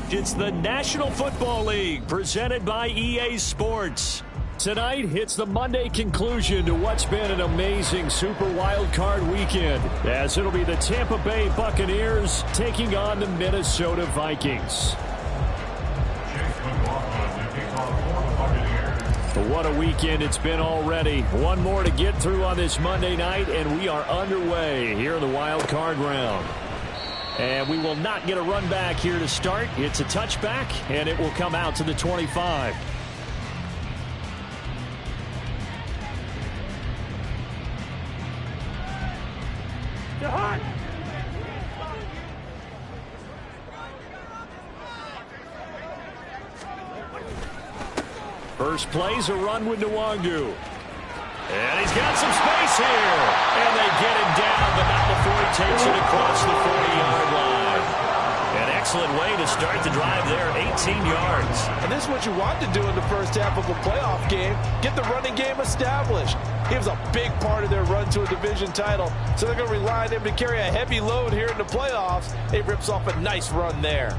It's the National Football League presented by EA Sports. Tonight, it's the Monday conclusion to what's been an amazing Super Wild Card weekend, as it'll be the Tampa Bay Buccaneers taking on the Minnesota Vikings. What a weekend it's been already. One more to get through on this Monday night, and we are underway here in the Wild Card round. And we will not get a run back here to start. It's a touchback, and it will come out to the 25. First play's a run with Nwangu. And he's got some space here. And they get him down, but not before he takes it across the 40-yard line. An excellent way to start the drive there, 18 yards. And this is what you want to do in the first half of a playoff game. Get the running game established. He was a big part of their run to a division title, so they're going to rely on him to carry a heavy load here in the playoffs. He rips off a nice run there.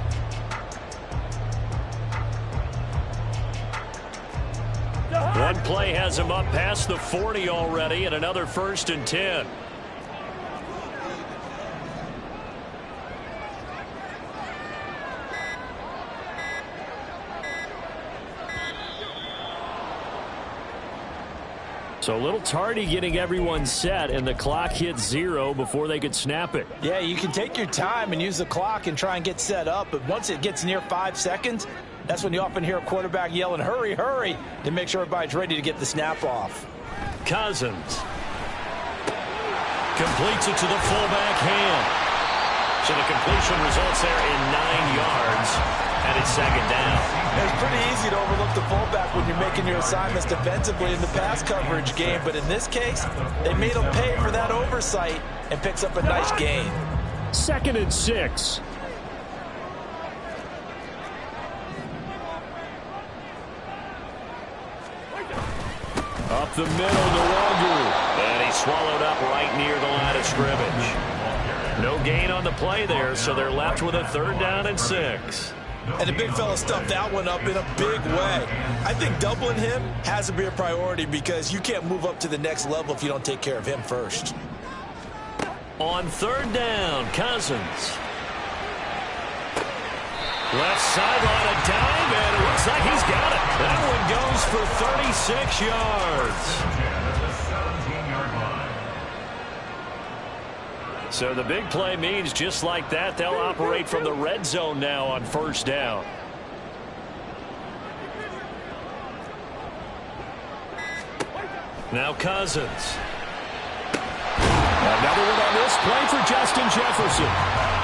One play has him up past the 40 already, and another 1st and 10. So a little tardy getting everyone set, and the clock hits 0 before they could snap it. Yeah, you can take your time and use the clock and try and get set up, but once it gets near 5 seconds, that's when you often hear a quarterback yelling, hurry, hurry, to make sure everybody's ready to get the snap off. Cousins completes it to the fullback hand. So the completion results there in 9 yards, and it's 2nd down. It's pretty easy to overlook the fullback when you're making your assignments defensively in the pass coverage game, but in this case, they made him pay for that oversight and picks up a nice gain. 2nd and 6. Up the middle, Nwangu. And he's swallowed up right near the line of scrimmage. No gain on the play there, so they're left with a 3rd down and 6. And the big fella stuffed that one up in a big way. I think doubling him has to be a priority because you can't move up to the next level if you don't take care of him first. On 3rd down, Cousins. Left sideline, a dive, and it looks like he's got it. That one goes for 36 yards. So the big play means just like that, they'll operate from the red zone now on 1st down. Now Cousins. Another one on this play for Justin Jefferson.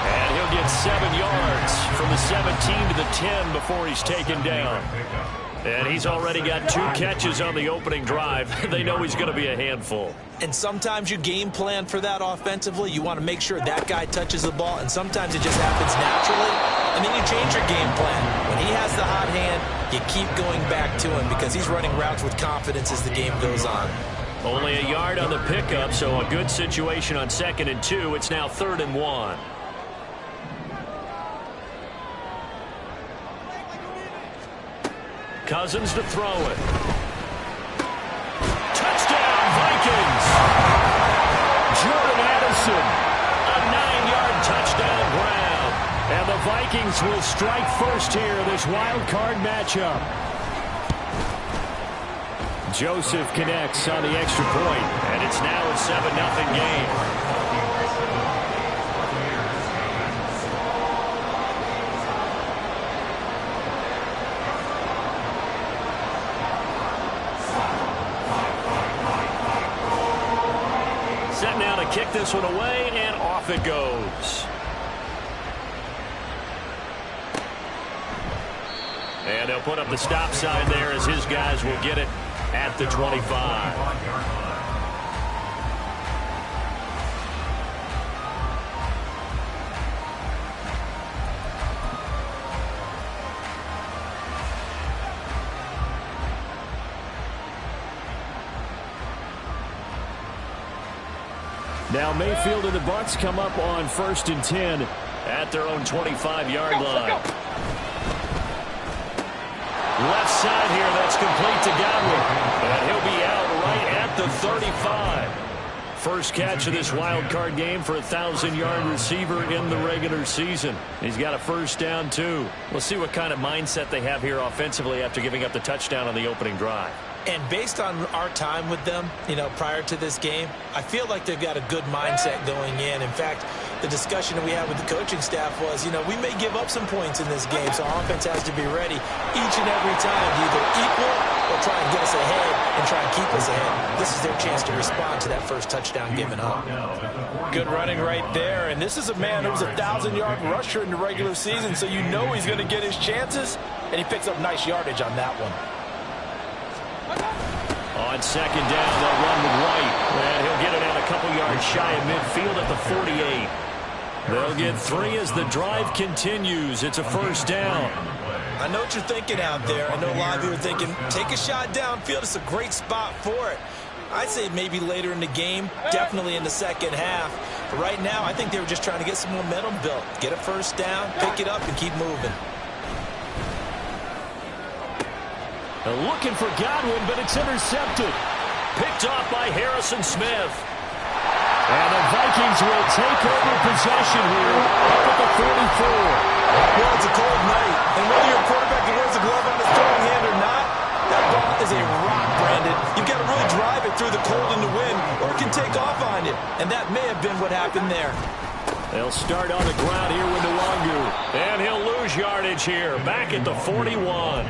And he'll get 7 yards from the 17 to the 10 before he's taken down. And he's already got 2 catches on the opening drive. They know he's going to be a handful. And sometimes you game plan for that offensively. You want to make sure that guy touches the ball, and sometimes it just happens naturally. And then you change your game plan. When he has the hot hand, you keep going back to him because he's running routes with confidence as the game goes on. Only a yard on the pickup, so a good situation on 2nd and 2. It's now 3rd and 1. Cousins to throw it. Touchdown, Vikings! Jordan Addison, a 9-yard touchdown grab. And the Vikings will strike first here, this wild card matchup. Joseph connects on the extra point, and it's now a 7-0 game. Set now to kick this one away, and off it goes. And they'll put up the stop sign there as his guys will get it at the 25. Now Mayfield and the Bucs come up on 1st and 10 at their own 25-yard line. Left side here, that's complete to Godwin. And he'll be out right at the 35. First catch of this wild card game for a 1,000-yard receiver in the regular season. He's got a first down, too. We'll see what kind of mindset they have here offensively after giving up the touchdown on the opening drive. And based on our time with them, prior to this game, I feel like they've got a good mindset going in. In fact, the discussion that we had with the coaching staff was, we may give up some points in this game, so our offense has to be ready each and every time to either equal or try and get us ahead and try and keep us ahead. This is their chance to respond to that first touchdown given up. Good running right there, and this is a man who was a 1,000-yard rusher in the regular season, so you know he's going to get his chances, and he picks up nice yardage on that one. On second down, they'll run with White. And he'll get it out a couple yards shy of midfield at the 48. They'll get 3 as the drive continues. It's a first down. I know what you're thinking out there. I know a lot of you are thinking, take a shot downfield. It's a great spot for it. I'd say maybe later in the game, definitely in the second half. But right now, I think they were just trying to get some momentum built. Get a first down, pick it up, and keep moving. Looking for Godwin, but it's intercepted. Picked off by Harrison Smith. And the Vikings will take over possession here up at the 44. Well, it's a cold night, and whether you're a quarterback that wears a glove on his throwing hand or not, that ball is a rock, Brandon. You've got to really drive it through the cold and the wind, or it can take off on you. And that may have been what happened there. They'll start on the ground here with Nwangu. And he'll lose yardage here, back at the 41.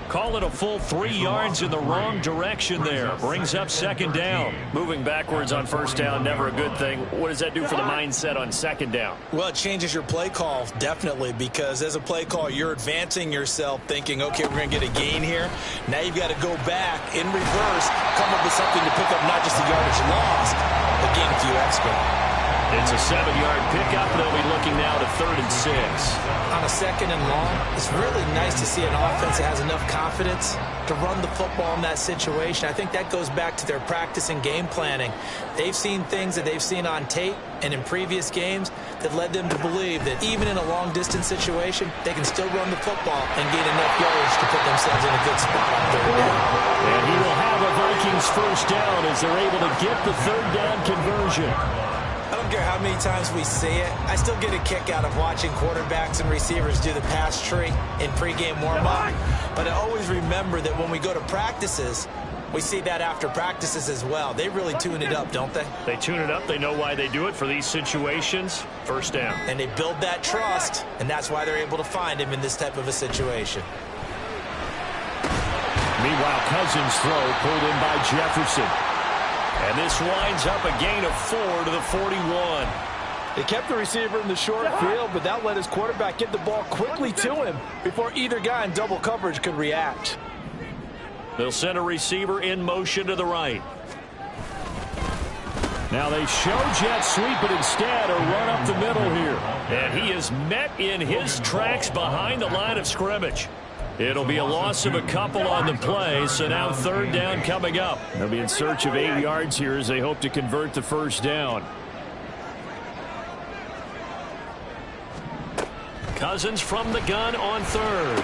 Call it a full 3 yards in the wrong direction there. Brings up second down. Moving backwards on first down, never a good thing. What does that do for the mindset on second down? Well, it changes your play call, definitely, because as a play call, you're advancing yourself thinking, okay, we're going to get a gain here. Now you've got to go back in reverse, come up with something to pick up not just the yardage lost, but gain a few extra. It's a 7-yard pickup. They'll be looking now to 3rd and 6. On a second and long, it's really nice to see an offense that has enough confidence to run the football in that situation. I think that goes back to their practice and game planning. They've seen things that they've seen on tape and in previous games that led them to believe that even in a long-distance situation, they can still run the football and gain enough yards to put themselves in a good spot on 3rd down. And he will have a Vikings first down as they're able to get the 3rd down conversion. I don't care how many times we see it. I still get a kick out of watching quarterbacks and receivers do the pass tree in pregame warm-up. But I always remember that when we go to practices, we see that after practices as well. They really tune it up, don't they? They tune it up. They know why they do it for these situations. First down. And they build that trust, and that's why they're able to find him in this type of a situation. Meanwhile, Cousins' throw pulled in by Jefferson. And this winds up a gain of 4 to the 41. They kept the receiver in the short field, but that let his quarterback get the ball quickly to him before either guy in double coverage could react. They'll send a receiver in motion to the right. Now they show jet sweep, but instead a run up the middle here. And he is met in his tracks behind the line of scrimmage. It'll be a loss of a couple on the play, so now 3rd down coming up. They'll be in search of 8 yards here as they hope to convert the first down. Cousins from the gun on 3rd.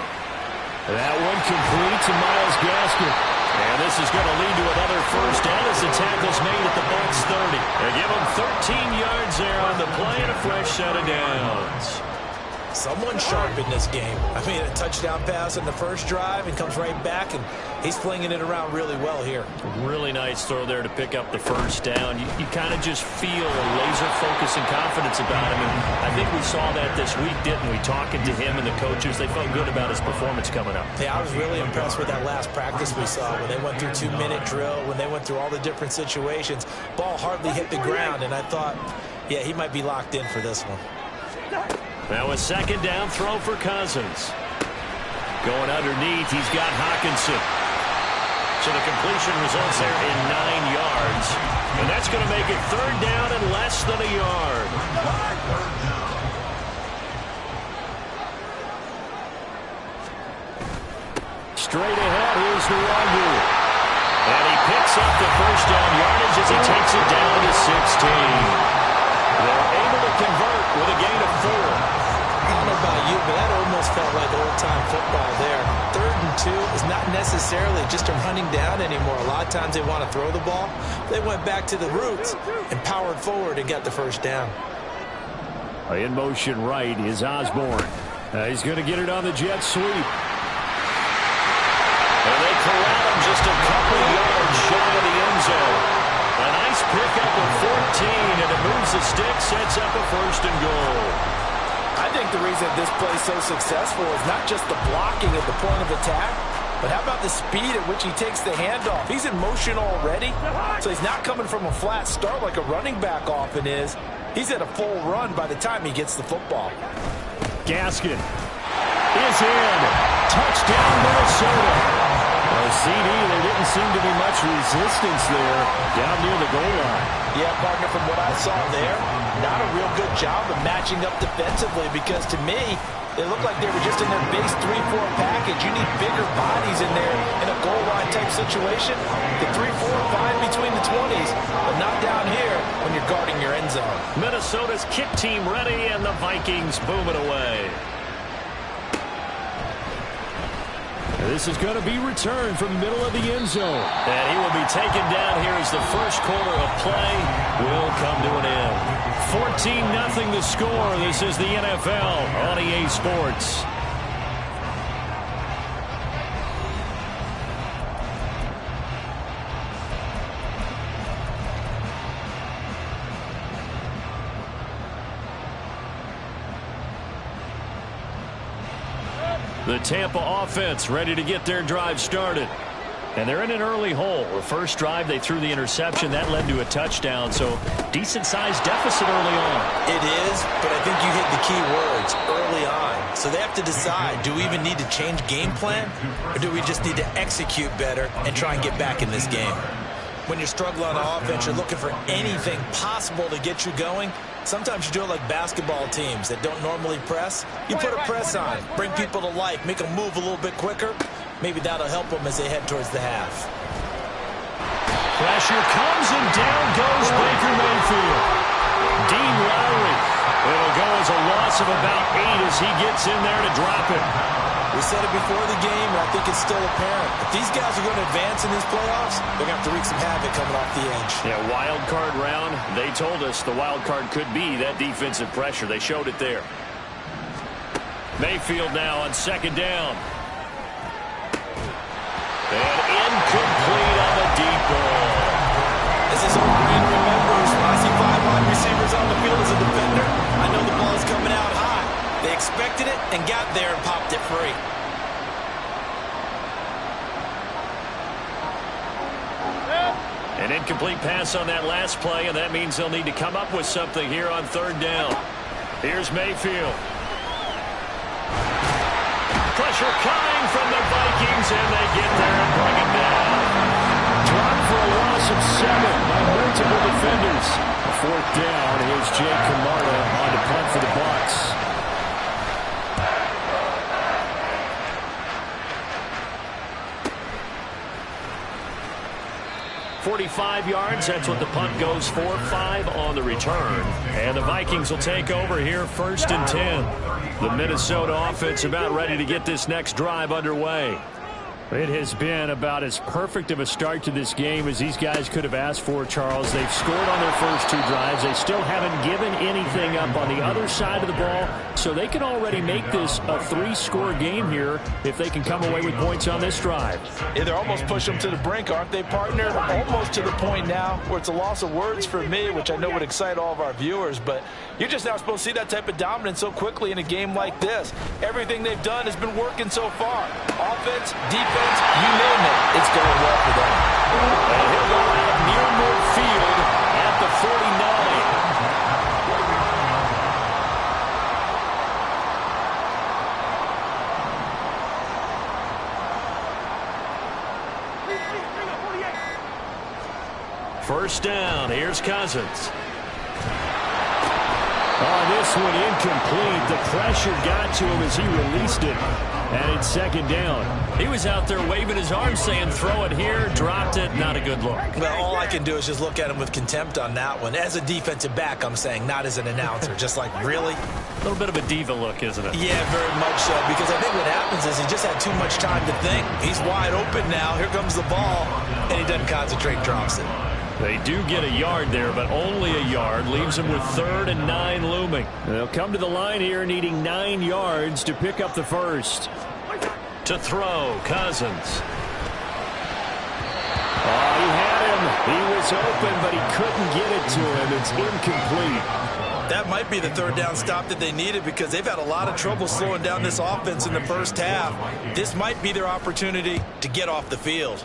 That one complete to Myles Gaskin. And this is going to lead to another first down as the tackle's made at the Bucs 30. They give them 13 yards there on the play and a fresh set of downs. Someone sharp in this game. I mean, a touchdown pass in the first drive and comes right back, and he's flinging it around really well here. Really nice throw there to pick up the first down. You kind of just feel a laser focus and confidence about him. And I think we saw that this week, didn't we? Talking to him and the coaches, they felt good about his performance coming up. Yeah, I was really impressed with that last practice we saw when they went through 2-minute drill, when they went through all the different situations. Ball hardly hit the ground, and I thought, yeah, he might be locked in for this one. Now a second down throw for Cousins. Going underneath, he's got Hockenson. So the completion results there in 9 yards. And that's going to make it 3rd down and less than a yard. Straight ahead, here's Nwangu. And he picks up the first down yardage as he takes it down to 16. They're able to convert with a gain of 4. I don't know about you, but that almost felt like old-time football there. 3rd and 2 is not necessarily just a running down anymore. A lot of times they want to throw the ball. They went back to the roots and powered forward and got the first down. In motion right is Osborne. He's going to get it on the jet sweep. And they corral him just a couple yards shy of the end zone. A nice pickup of 14, and it moves the stick, sets up a 1st and goal. I think the reason this play is so successful is not just the blocking at the point of attack, but how about the speed at which he takes the handoff? He's in motion already, so he's not coming from a flat start like a running back often is. He's at a full run by the time he gets the football. Gaskin is in. Touchdown, Minnesota. CD, there didn't seem to be much resistance there down near the goal line. Yeah, partner, from what I saw there, not a real good job of matching up defensively because to me, it looked like they were just in their base 3-4 package. You need bigger bodies in there in a goal line type situation. The 3-4 fine between the 20s, but not down here when you're guarding your end zone. Minnesota's kick team ready, and the Vikings boom it away. This is going to be returned from the middle of the end zone. And he will be taken down here as the first quarter of play will come to an end. 14-0 the score. This is the NFL on EA Sports. The Tampa offense ready to get their drive started. And they're in an early hole. The first drive, they threw the interception. That led to a touchdown, so decent-sized deficit early on. It is, but I think you hit the key words, early on. So they have to decide, do we even need to change game plan, or do we just need to execute better and try and get back in this game? When you're struggling on offense, you're looking for anything possible to get you going. Sometimes you do it like basketball teams that don't normally press. You put a press on, bring people to life, make them move a little bit quicker. Maybe that'll help them as they head towards the half. Pressure comes and down goes Baker Mayfield. Dean Lowry. It'll go as a loss of about 8 as he gets in there to drop it. We said it before the game, and I think it's still apparent. If these guys are going to advance in these playoffs, they're going to have to wreak some havoc coming off the edge. Yeah, wild card round. They told us the wild card could be that defensive pressure. They showed it there. Mayfield now on 2nd down. And incomplete on the deep ball. This is what Green remembers. When I see 5 wide receivers on the field as a defender, I know the ball is coming out high. They expected it and got there and popped it free. An incomplete pass on that last play, and that means they'll need to come up with something here on 3rd down. Here's Mayfield. Pressure coming from the Vikings, and they get there and bring it down. Dropped for a loss of 7 by multiple defenders. 4th down, here's Jake Camarda on to punt for the Bucs. 45 yards, that's what the punt goes for. 5 on the return. And the Vikings will take over here 1st and 10. The Minnesota offense about ready to get this next drive underway. It has been about as perfect of a start to this game as these guys could have asked for, Charles. They've scored on their first 2 drives. They still haven't given anything up on the other side of the ball, so they can already make this a 3-score game here if they can come away with points on this drive. Yeah, they're almost pushing them to the brink, aren't they, partner? Almost to the point now where it's a loss of words for me, which I know would excite all of our viewers, but you're just not supposed to see that type of dominance so quickly in a game like this. Everything they've done has been working so far. Offense, defense, you name it, it's going well for them. And he'll go out near midfield at the 49. First down, here's Cousins. Oh, this one incomplete. The pressure got to him as he released it. And it's second down. He was out there waving his arms saying, throw it here, dropped it. Not a good look. Well, all I can do is just look at him with contempt on that one. As a defensive back, I'm saying, not as an announcer. Just like, really? A little bit of a diva look, isn't it? Yeah, very much so. Because I think what happens is he just had too much time to think. He's wide open now. Here comes the ball. And he doesn't concentrate, drops it. They do get a yard there, but only a yard. Leaves them with 3rd and 9 looming. They'll come to the line here needing 9 yards to pick up the first. To throw, Cousins. Oh, he had him. He was open, but he couldn't get it to him. It's incomplete. That might be the 3rd down stop that they needed because they've had a lot of trouble slowing down this offense in the first half. This might be their opportunity to get off the field.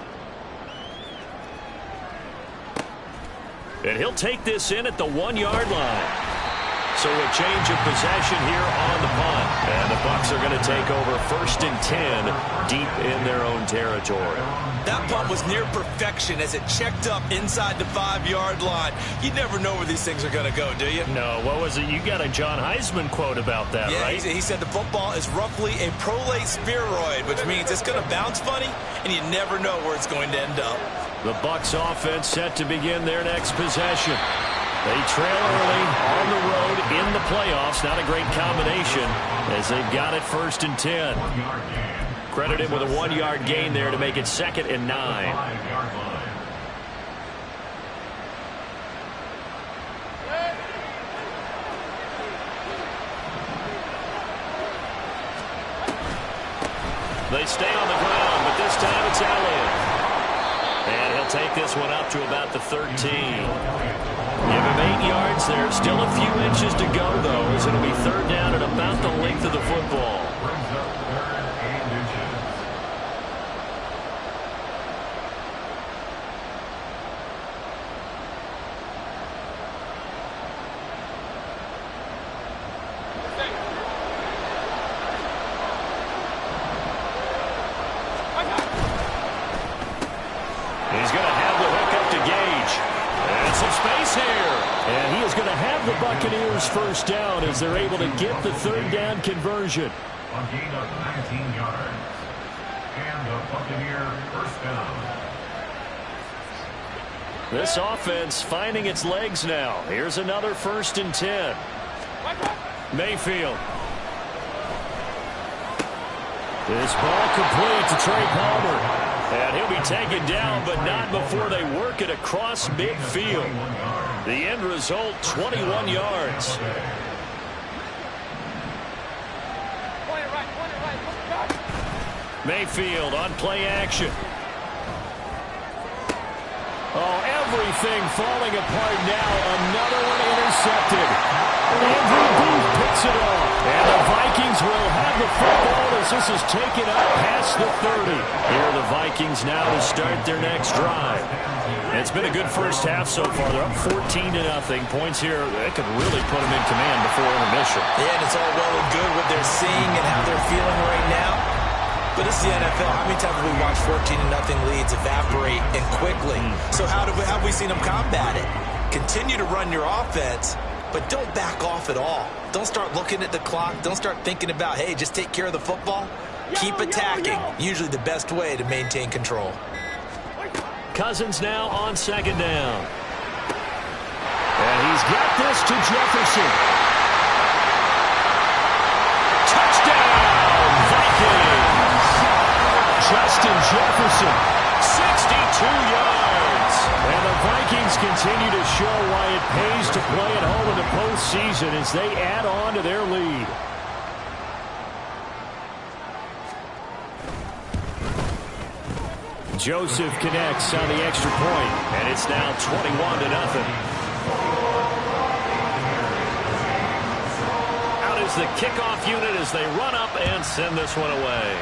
And he'll take this in at the 1-yard line. So a change of possession here on the punt. And the Bucs are going to take over 1st and 10 deep in their own territory. That punt was near perfection as it checked up inside the 5-yard line. You never know where these things are going to go, do you? No, what was it? You got a John Heisman quote about that, yeah, right? He said the football is roughly a prolate spheroid, which means it's going to bounce funny, and you never know where it's going to end up. The Bucs offense set to begin their next possession. They trail early on the road in the playoffs. Not a great combination as they've got it 1st and 10. Credit him with a 1-yard gain there to make it 2nd and 9. They stay on the ground, but this time it's Elliott. And he'll take this one up to about the 13. Give him 8 yards there. Still a few inches to go, though, as it'll be 3rd down at about the length of the football. He's going to have the hook up to Gage. And some space here. And he is going to have the Buccaneers 1st down as they're able to get the 3rd down conversion. A gain of 19 yards. And the Buccaneer 1st down. This offense finding its legs now. Here's another 1st and 10. Mayfield. This ball complete to Trey Palmer. And he'll be taken down, but not before they work it across midfield. The end result, 21 yards. Mayfield on play action. Oh, everything falling apart now. Another one intercepted. Andrew Booth picks it off. And the Vikings will have the football as this is taken up past the 30. Here are the Vikings now to start their next drive. It's been a good first half so far. They're up 14-0. Points here, that could really put them in command before intermission. Yeah, and it's all well and good what they're seeing and how they're feeling right now. But it's the NFL. How many times have we watched 14-0 leads evaporate and quickly? So how have we seen them combat it? Continue to run your offense, but don't back off at all. Don't start looking at the clock. Don't start thinking about, hey, just take care of the football. Keep attacking. Usually the best way to maintain control. Cousins now on 2nd down. And he's got this to Jefferson. Touchdown, Vikings! Justin Jefferson, 62 yards. And the Vikings continue to show why it pays to play at home in the postseason as they add on to their lead. Joseph connects on the extra point, and it's now 21-0. Out is the kickoff unit as they run up and send this one away.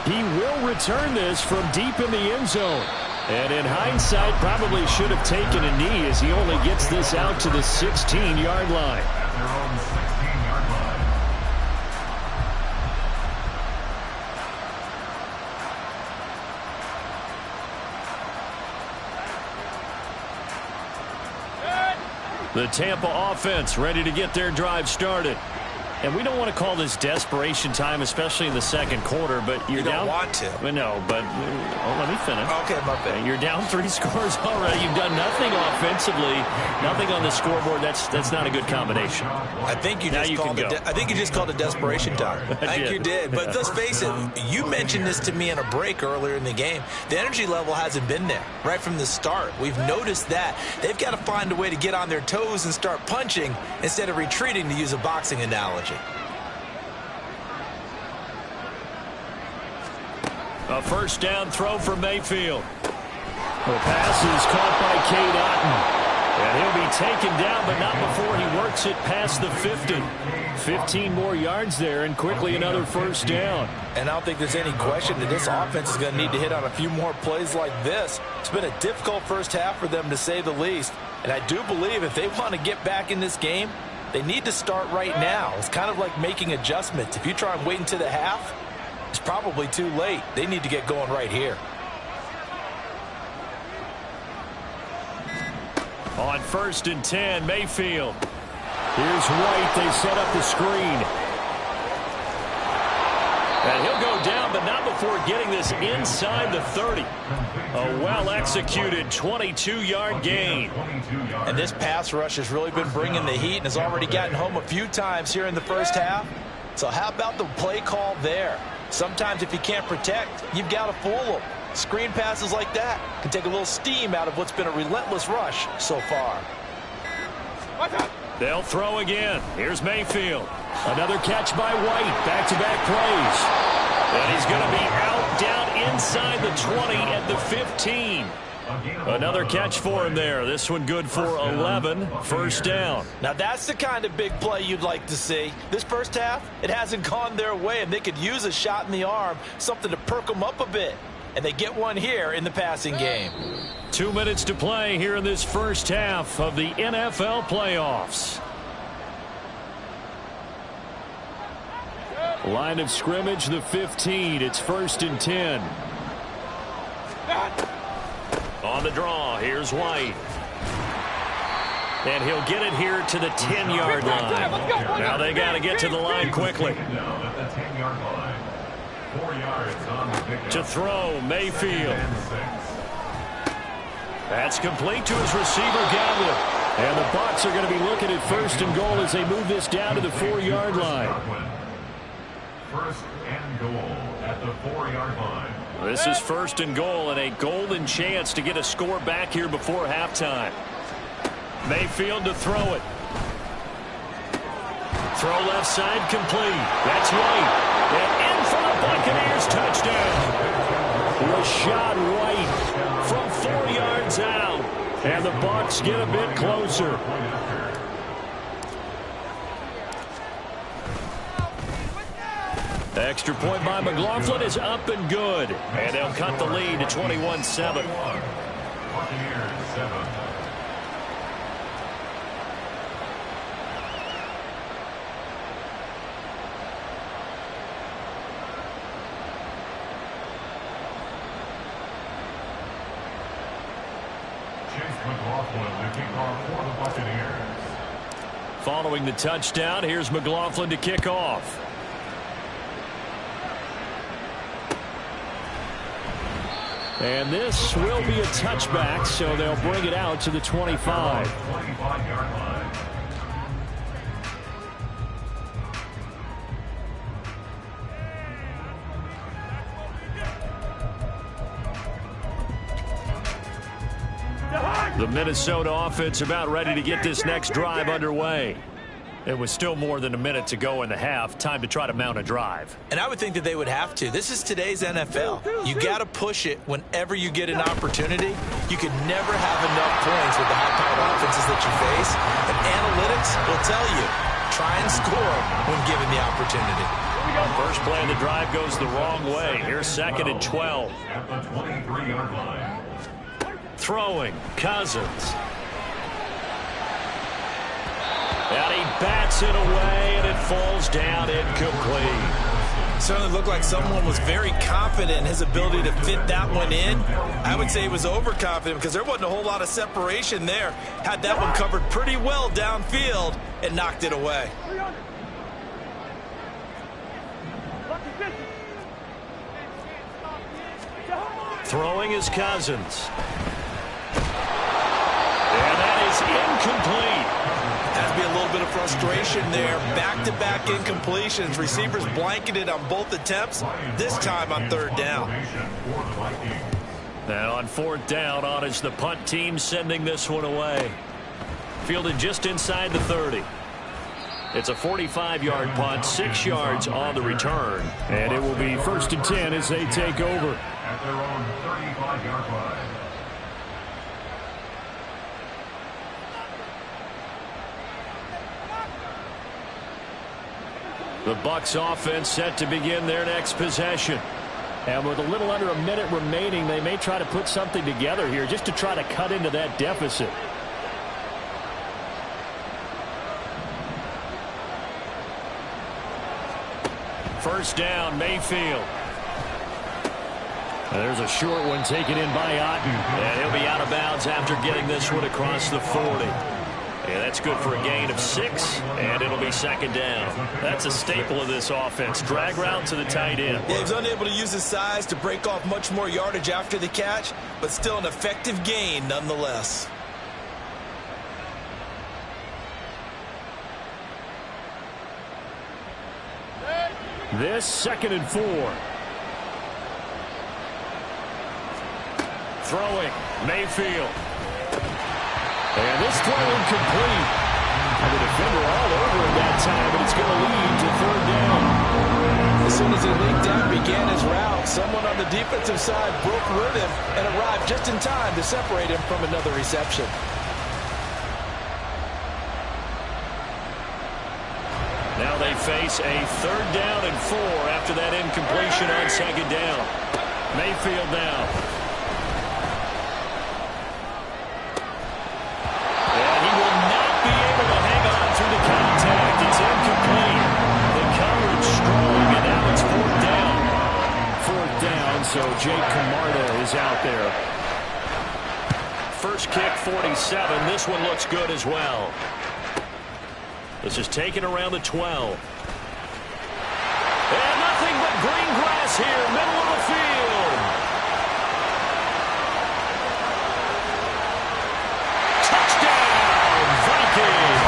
He will return this from deep in the end zone. And in hindsight, probably should have taken a knee as he only gets this out to the 16-yard line. At their own 16-yard line. The Tampa offense ready to get their drive started. And we don't want to call this desperation time, especially in the second quarter, but you're you down. don't want to. No, but let me finish. Okay, my bad. You're down 3 scores already. You've done nothing offensively, nothing on the scoreboard. That's not a good combination. I think you just called it desperation time. I think you did. But let's face it, you mentioned this to me in a break earlier in the game. The energy level hasn't been there right from the start. We've noticed that. They've got to find a way to get on their toes and start punching instead of retreating, to use a boxing analogy. A first down throw for Mayfield. The pass is caught by Cade Otton. And he'll be taken down, but not before he works it past the 50. 15 more yards there, and quickly another first down. And I don't think there's any question that this offense is going to need to hit on a few more plays like this. It's been a difficult first half for them, to say the least. And I do believe if they want to get back in this game, they need to start right now. It's kind of like making adjustments. If you try and wait until the half, it's probably too late. They need to get going right here. On 1st and 10, Mayfield. Here's White. They set up the screen. And he'll go down, but not before getting this inside the 30. A well-executed 22-yard gain. And this pass rush has really been bringing the heat and has already gotten home a few times here in the first half. So how about the play call there? Sometimes if you can't protect, you've got to fool them. Screen passes like that can take a little steam out of what's been a relentless rush so far. They'll throw again. Here's Mayfield. Another catch by White. Back-to-back plays. And he's going to be out down inside the 20 at the 15. Another catch for him there. This one good for 11. First down. Now that's the kind of big play you'd like to see. This first half, it hasn't gone their way, and they could use a shot in the arm, something to perk them up a bit. And they get one here in the passing game. 2 minutes to play here in this first half of the NFL playoffs. Line of scrimmage, the 15. It's 1st and 10. On the draw, here's White. And he'll get it here to the 10-yard line. Now they got to get to the line quickly. To throw, Mayfield. That's complete to his receiver, Godwin. And the Bucs are going to be looking at 1st and goal as they move this down to the 4-yard line. 1st and goal at the 4-yard line. This is 1st and goal and a golden chance to get a score back here before halftime. Mayfield to throw it. Throw left side complete. That's White. And in for the Buccaneers, touchdown. Rachaad White from 4 yards out. And the Bucs get a bit closer. Extra point by McLaughlin is up and good. And they'll cut the lead to 21-7. Buccaneers 7. Following the touchdown, here's McLaughlin to kick off. And this will be a touchback, so they'll bring it out to the 25. 25-yard line. The Minnesota offense about ready to get this next drive underway. It was still more than a minute to go in the half. Time to try to mount a drive. And I would think that they would have to. This is today's NFL. You got to push it whenever you get an opportunity. You can never have enough points with the high-powered offenses that you face. And analytics will tell you, try and score when given the opportunity. First play of the drive goes the wrong way. Here's 2nd and 12. At the 23-yard line. Throwing, Cousins. And he bats it away, and it falls down incomplete. Certainly looked like someone was very confident in his ability to fit that one in. I would say he was overconfident because there wasn't a whole lot of separation there. Had that one covered pretty well downfield and knocked it away. Throwing is Cousins. And that is incomplete. Has to be a little bit of frustration there. Back-to-back incompletions. Receivers blanketed on both attempts, this time on third down. And on fourth down, on is the punt team sending this one away. Fielded just inside the 30. It's a 45-yard punt, 6 yards on the return. And it will be 1st and 10 as they take over. At their own 35-yard line. The Bucs offense set to begin their next possession. And with a little under a minute remaining, they may try to put something together here just to try to cut into that deficit. First down, Mayfield. And there's a short one taken in by Otten. And he'll be out of bounds after getting this one across the 40. Yeah, that's good for a gain of 6, and it'll be 2nd down. That's a staple of this offense. Drag route to the tight end. Yeah, he was unable to use his size to break off much more yardage after the catch, but still an effective gain nonetheless. This 2nd and 4. Throwing, Mayfield. And this throw incomplete. And the defender all over it that time, but it's going to lead to 3rd down. As soon as he leaked out, began his route, someone on the defensive side broke with him and arrived just in time to separate him from another reception. Now they face a 3rd down and 4 after that incompletion on 2nd down. Mayfield now. So Jake Camarda is out there. First kick, 47. This one looks good as well. This is taken around the 12. And nothing but green grass here, middle of the field. Touchdown, Vikings.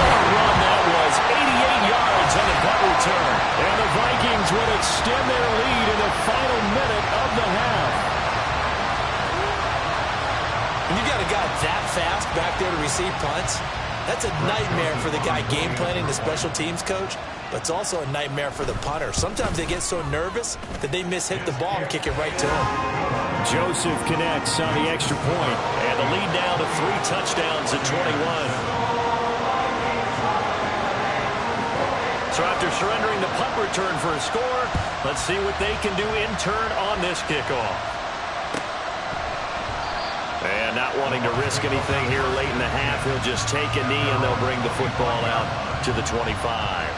What a run that was. 88 yards on the punt return. And the Vikings would extend their lead in the final minute of the half. When you got a guy that fast back there to receive punts, that's a nightmare for the guy game planning, the special teams coach, but it's also a nightmare for the punter. Sometimes they get so nervous that they hit the ball and kick it right to him. Joseph connects on the extra point, and the lead down to 3 touchdowns at 21. So after surrendering the punt return for a score, let's see what they can do in turn on this kickoff. And not wanting to risk anything here late in the half, he'll just take a knee and they'll bring the football out to the 25.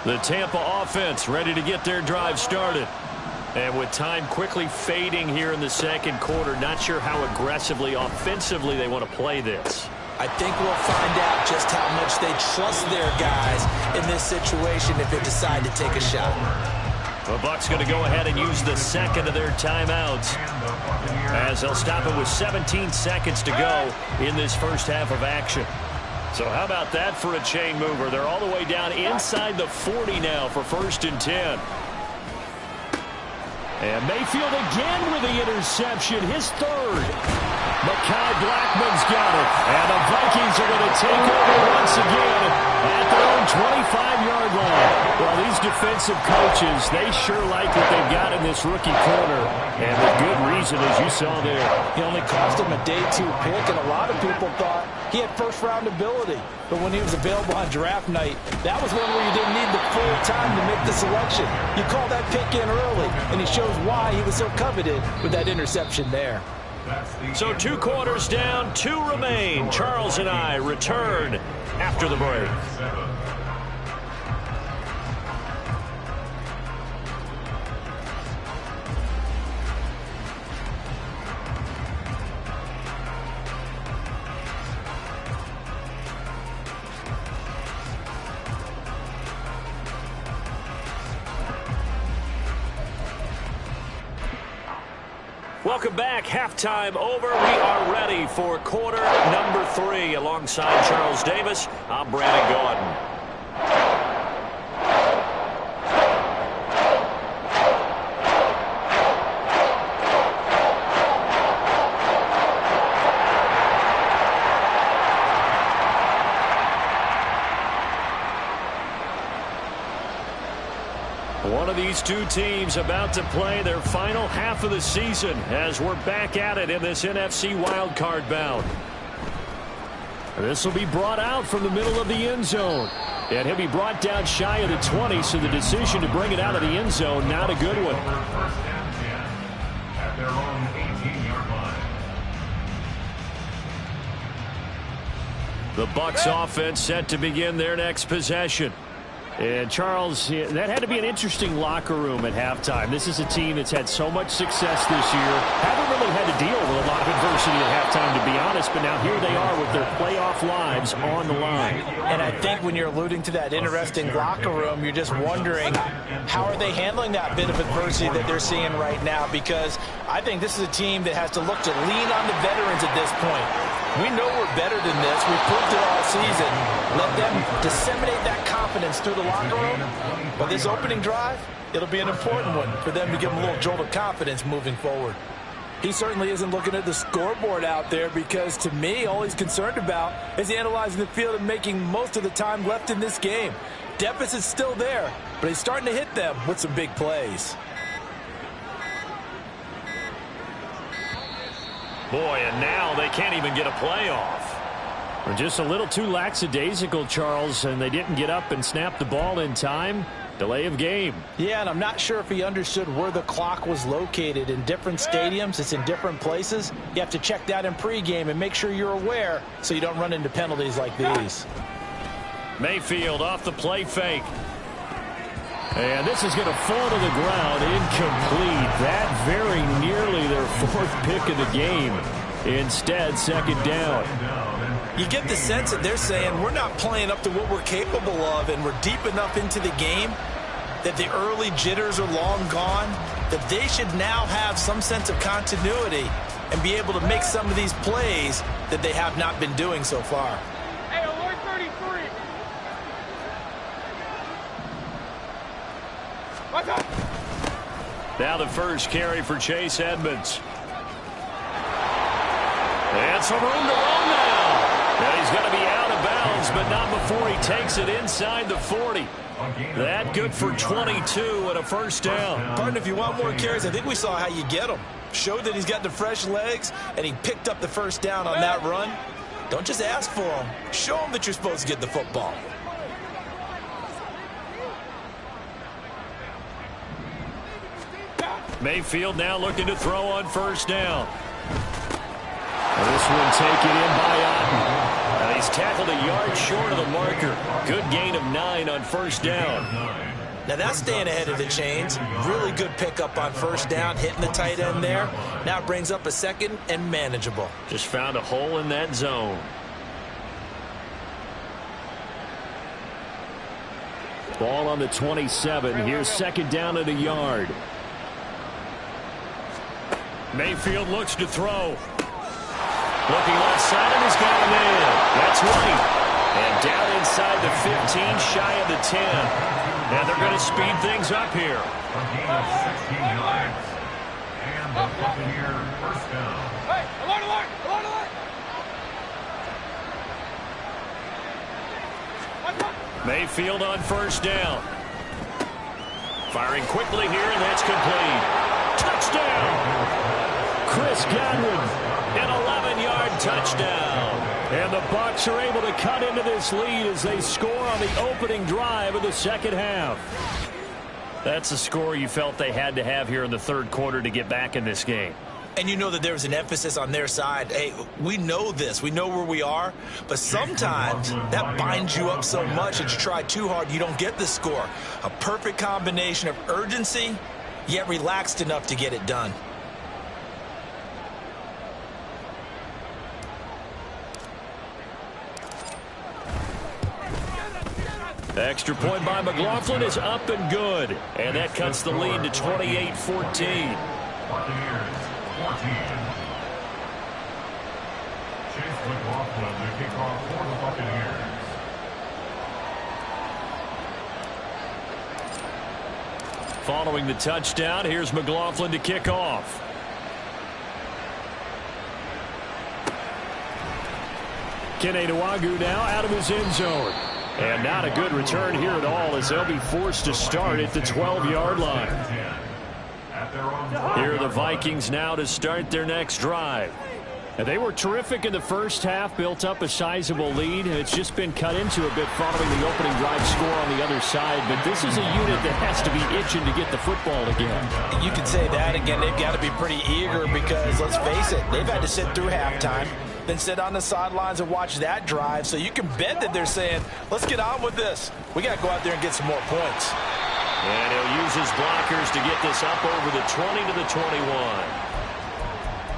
The Tampa offense ready to get their drive started. And with time quickly fading here in the second quarter, not sure how aggressively, offensively they want to play this. I think we'll find out just how much they trust their guys in this situation if they decide to take a shot. The Bucs going to go ahead and use the second of their timeouts as they'll stop it with 17 seconds to go in this first half of action. So how about that for a chain mover? They're all the way down inside the 40 now for 1st and 10. And Mayfield again with the interception, his 3rd. Mekhi Blackmon's got it. And the Vikings are going to take over once again at their own 25-yard line. Well, these defensive coaches, they sure like what they've got in this rookie corner. And with good reason, as you saw there. He only cost him a day 2 pick, and a lot of people thought he had first-round ability. But when he was available on draft night, that was one where you didn't need the full time to make the selection. You call that pick in early, and he shows why he was so coveted with that interception there. So 2 quarters down, 2 remain. Charles and I return after the break. Welcome back. Halftime over. We are ready for quarter number 3. Alongside Charles Davis, I'm Brandon Gaudin. One of these 2 teams about to play their final half of the season as we're back at it in this NFC wildcard bout. This will be brought out from the middle of the end zone. And he'll be brought down shy of the 20, so the decision to bring it out of the end zone, not a good one. First and 10 at their own 18-yard line. The Bucs offense set to begin their next possession. And, Charles, that had to be an interesting locker room at halftime. This is a team that's had so much success this year. Haven't really had to deal with a lot of adversity at halftime, to be honest. But now here they are with their playoff lives on the line. And I think when you're alluding to that interesting locker room, you're just wondering how are they handling that bit of adversity that they're seeing right now? Because I think this is a team that has to look to lean on the veterans at this point. We know we're better than this. We've proved it all season. Let them disseminate that confidence through the locker room. But this opening drive, it'll be an important one for them to give them a little jolt of confidence moving forward. He certainly isn't looking at the scoreboard out there because, to me, all he's concerned about is analyzing the field and making most of the time left in this game. Deficit's still there, but he's starting to hit them with some big plays. Boy, and now they can't even get a playoff. We're just a little too lackadaisical, Charles, and they didn't get up and snap the ball in time. Delay of game. Yeah, and I'm not sure if he understood where the clock was located. In different stadiums, it's in different places. You have to check that in pregame and make sure you're aware so you don't run into penalties like these. Mayfield off the play fake. And this is going to fall to the ground incomplete. That very nearly their 4th pick of the game. Instead, second down. You get the sense that they're saying we're not playing up to what we're capable of, and we're deep enough into the game that the early jitters are long gone, that they should now have some sense of continuity and be able to make some of these plays that they have not been doing so far. Hey, alert 33. What's up? Now the first carry for Chase Edmonds. And some room to run now. Now he's going to be out of bounds, but not before he takes it inside the 40. That good for 22 and a first down. Pardon, if you want more carries, I think we saw how you get him. Showed that he's got the fresh legs, and he picked up the first down on that run. Don't just ask for him. Show him that you're supposed to get the football. Mayfield now looking to throw on first down. And this one taken in by Otten. And he's tackled a yard short of the marker. Good gain of 9 on first down. Now that's staying ahead of the chains. Really good pickup on first down, hitting the tight end there. Now it brings up a second and manageable. Just found a hole in that zone. Ball on the 27. Here's second down at a yard. Mayfield looks to throw. Looking left side, and he's got a man. That's right. And down inside the 15, shy of the 10. And they're going to speed things up here. A gain of 16 yards. And the Buccaneer first down. Hey, alert, alert, alert, Mayfield on first down. Firing quickly here, and that's complete. Touchdown! Chris Godwin, an 11-yard touchdown. And the Bucs are able to cut into this lead as they score on the opening drive of the second half. That's a score you felt they had to have here in the third quarter to get back in this game. And you know that there's an emphasis on their side. Hey, we know this. We know where we are. But sometimes that binds you up so much that you try too hard, you don't get the score. A perfect combination of urgency, yet relaxed enough to get it done. Extra point by McLaughlin is up and good. And that cuts the lead to 28-14. Buccaneers, 14. Chase McLaughlin, the kickoff for the Buccaneers. Following the touchdown, here's McLaughlin to kick off. Kene Nwangwu now out of his end zone. And not a good return here at all as they'll be forced to start at the 12-yard line. Here are the Vikings now to start their next drive. And they were terrific in the first half, built up a sizable lead, and it's just been cut into a bit following the opening drive score on the other side. But this is a unit that has to be itching to get the football again. You could say that again. They've got to be pretty eager because, let's face it, they've had to sit through halftime, then sit on the sidelines and watch that drive. So you can bet that they're saying, let's get on with this. We got to go out there and get some more points. And he'll use his blockers to get this up over the 20 to the 21.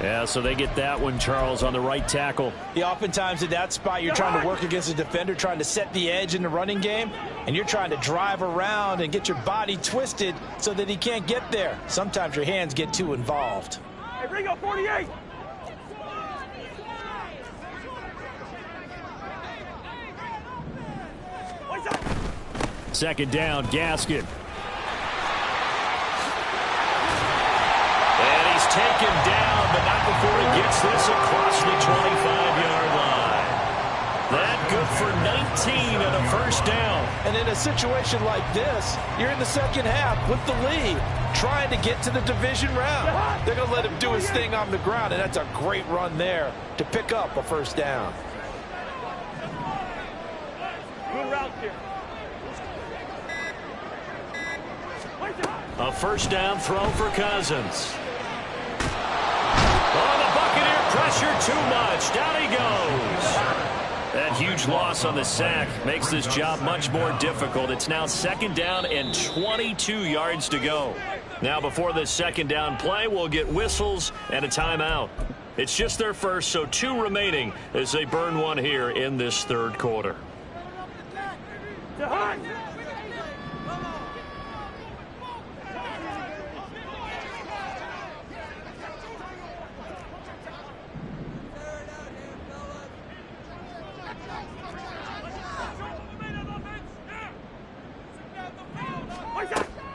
Yeah, so they get that one, Charles, on the right tackle. Yeah, oftentimes at that spot, you're trying to work against a defender, trying to set the edge in the running game, and you're trying to drive around and get your body twisted so that he can't get there. Sometimes your hands get too involved. Hey, Ringo, 48. Second down, Gaskin. And he's taken down, but not before he gets this across the 25-yard line. That good for 19 and a first down. And in a situation like this, you're in the second half with the lead, trying to get to the division round. They're going to let him do his thing on the ground, and that's a great run there to pick up a first down. Good route here. A first down throw for Cousins. Oh, the Buccaneer pressure too much. Down he goes. That huge loss on the sack makes this job much more difficult. It's now second down and 22 yards to go. Now before this second down play, we'll get whistles and a timeout. It's just their first, so 2 remaining as they burn one here in this third quarter.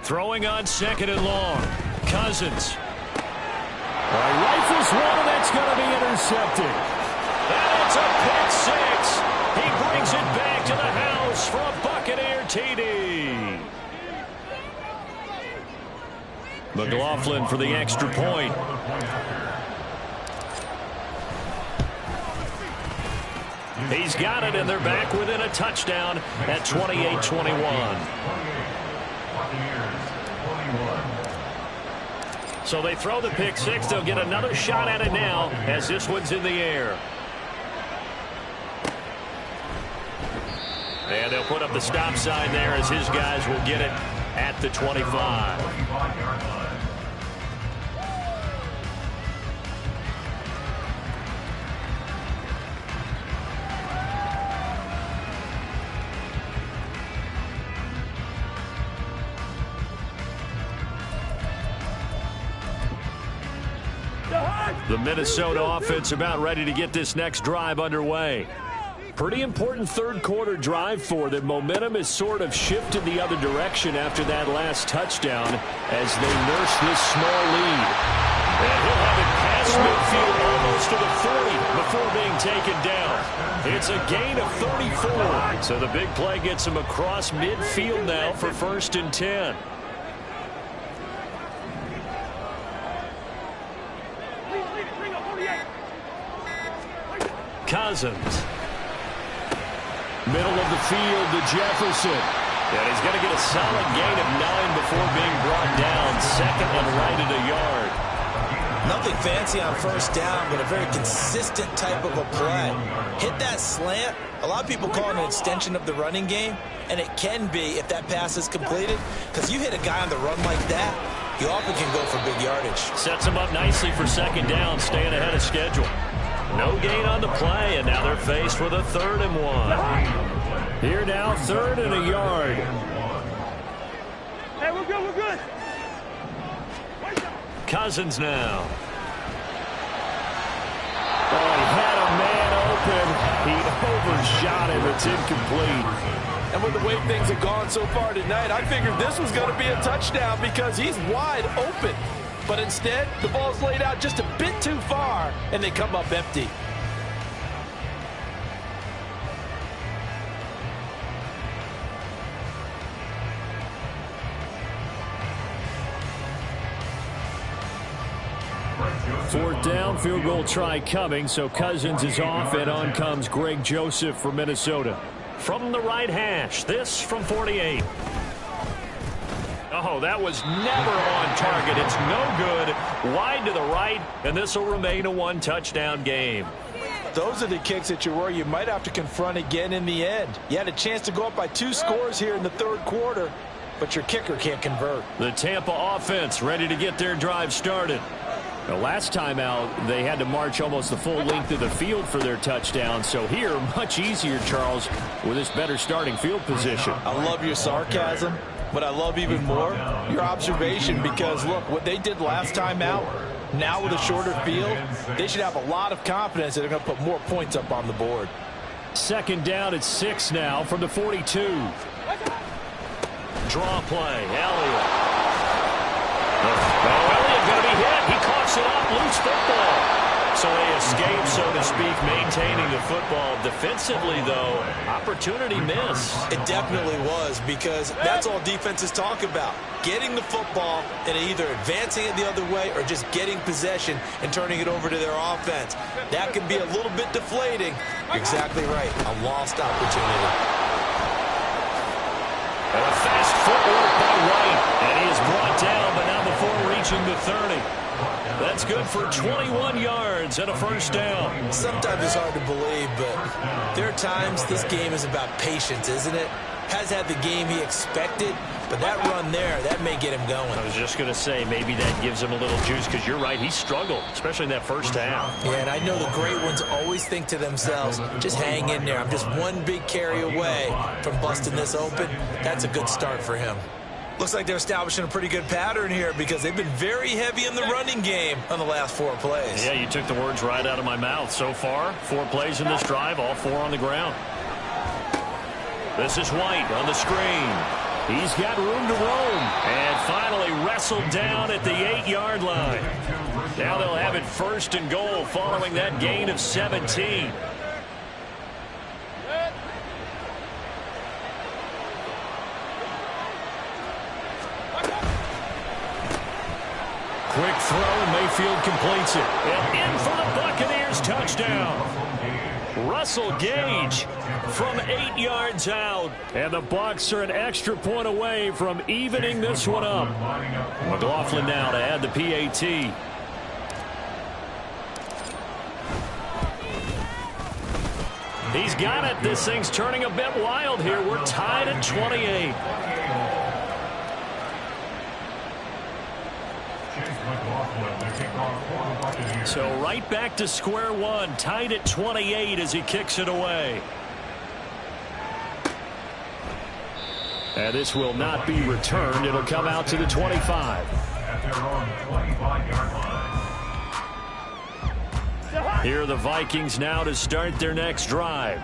Throwing on second and long. Cousins. Rifles one, and that's going to be intercepted. And it's a pick six. He brings it back to the house for a Buccaneer TD. McLaughlin for the extra point. He's got it, and they're back within a touchdown at 28-21. So they throw the pick six. They'll get another shot at it now as this one's in the air. And they'll put up the stop sign there as his guys will get it at the 25. The Minnesota offense about ready to get this next drive underway. Pretty important third quarter drive for them. Momentum has sort of shifted the other direction after that last touchdown as they nurse this small lead. And he'll have it across midfield almost to the 40 before being taken down. It's a gain of 34. So the big play gets him across midfield now for 1st and 10. Cousins. Middle of the field to Jefferson. And he's going to get a solid gain of 9 before being brought down. 2nd and right at a yard. Nothing fancy on 1st down, but a very consistent type of a play. Hit that slant. A lot of people call it an extension of the running game, and it can be if that pass is completed, because you hit a guy on the run like that, you often can go for big yardage. Sets him up nicely for 2nd down, staying ahead of schedule. No gain on the play, and now they're faced with a 3rd and 1. Here now, 3rd and a yard. Hey, we're good, we're good. Cousins now. Oh, he had a man open. He overshot him. It's incomplete. And with the way things have gone so far tonight, I figured this was going to be a touchdown because he's wide open. But instead, the ball's laid out just a bit too far, and they come up empty. Fourth down, field goal try coming, so Cousins is off, and on comes Greg Joseph for Minnesota. From the right hash, this from 48. Oh, that was never on target. It's no good. Wide to the right, and this will remain a 1-touchdown game. Those are the kicks that you worry you might have to confront again in the end. You had a chance to go up by 2 scores here in the 3rd quarter, but your kicker can't convert. The Tampa offense ready to get their drive started. The last time out, they had to march almost the full length of the field for their touchdown. So here, much easier, Charles, with this better starting field position. I love your sarcasm, but I love even more your observation because, look, what they did last time out, now with a shorter field, they should have a lot of confidence that they're going to put more points up on the board. 2nd down at 6 now from the 42. Draw play, Elliott. Elliott going to be hit. He coughs it up, loose football. So they escape, so to speak, maintaining the football. Defensively, though, opportunity miss. It definitely was, because that's all defenses talk about. Getting the football and either advancing it the other way or just getting possession and turning it over to their offense. That can be a little bit deflating. You're exactly right. A lost opportunity. And a fast footwork by White. And he is brought down, but not before reaching the 30. That's good for 21 yards and a 1st down. Sometimes it's hard to believe, but there are times this game is about patience, isn't it? Has had the game he expected, but that run there, that may get him going. I was just going to say, maybe that gives him a little juice, because you're right, he struggled, especially in that 1st half. Yeah, and I know the great ones always think to themselves, just hang in there. I'm just one big carry away from busting this open. That's a good start for him. Looks like they're establishing a pretty good pattern here, because they've been very heavy in the running game on the last 4 plays. Yeah, you took the words right out of my mouth. So far, 4 plays in this drive, all 4 on the ground. This is White on the screen. He's got room to roam. And finally wrestled down at the 8-yard line. Now they'll have it 1st and goal following that gain of 17. Quick throw, and Mayfield completes it. And in for the Buccaneers touchdown. Russell Gage from 8 yards out. And the Bucs are an extra point away from evening this one up. McLaughlin now to add the PAT. He's got it. This thing's turning a bit wild here. We're tied at 28. So right back to square one, tied at 28 as he kicks it away. And this will not be returned. It'll come out to the 25. Here are the Vikings now to start their next drive.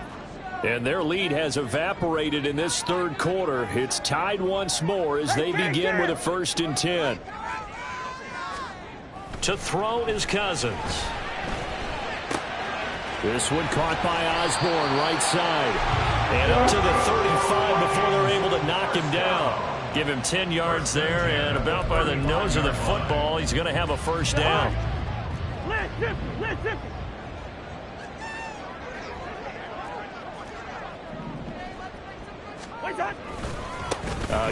And their lead has evaporated in this 3rd quarter. It's tied once more as they begin with a 1st and 10. To throw is Cousins. This one caught by Osborne, right side. And up to the 35 before they're able to knock him down. Give him 10 yards there, and about by the nose of the football, he's going to have a first down.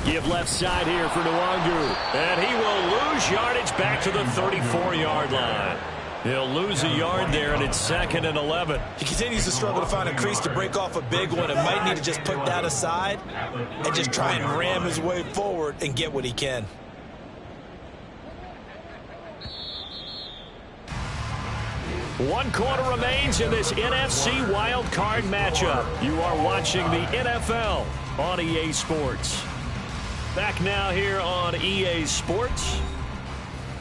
Give left side here for Nwangu. And he will lose yardage back to the 34-yard line. He'll lose a yard there, and it's 2nd and 11. He continues to struggle to find a crease to break off a big one, and might need to just put that aside and just try and ram his way forward and get what he can. One quarter remains in this NFC Wild Card matchup. You are watching the NFL on EA Sports. Back now here on EA Sports.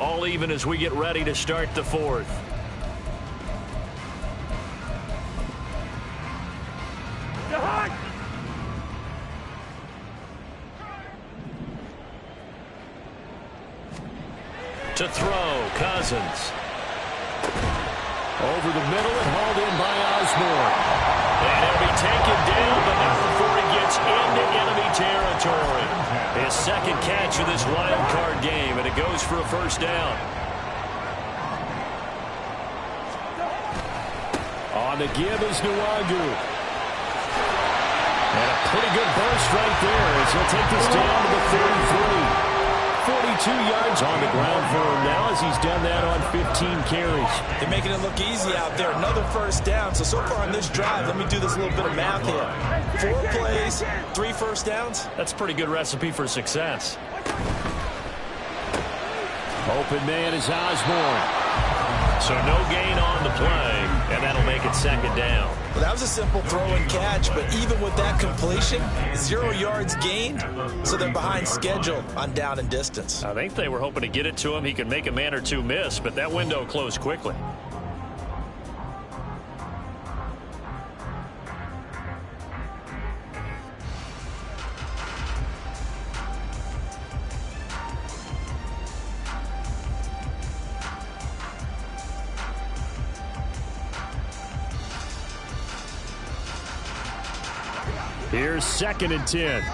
All even as we get ready to start the fourth. To throw, Cousins. Over the middle and hauled in by Osborne. And he'll be taken down, but not before he gets into enemy territory. His second catch of this wild card game, and it goes for a first down. On the give is Nwangu. And a pretty good burst right there as he'll take this down to the 43. 42 yards on the ground for him now as he's done that on 15 carries. They're making it look easy out there. Another first down. So far on this drive, let me do this little bit of math here. 4 plays, 3 first downs. That's a pretty good recipe for success. Open man is Osborne. So no gain on the play, and that'll make it 2nd down. Well, that was a simple throw and catch, but even with that completion, 0 yards gained, so they're behind schedule on down and distance. I think they were hoping to get it to him. He could make a man or two miss, but that window closed quickly. Here's 2nd and 10.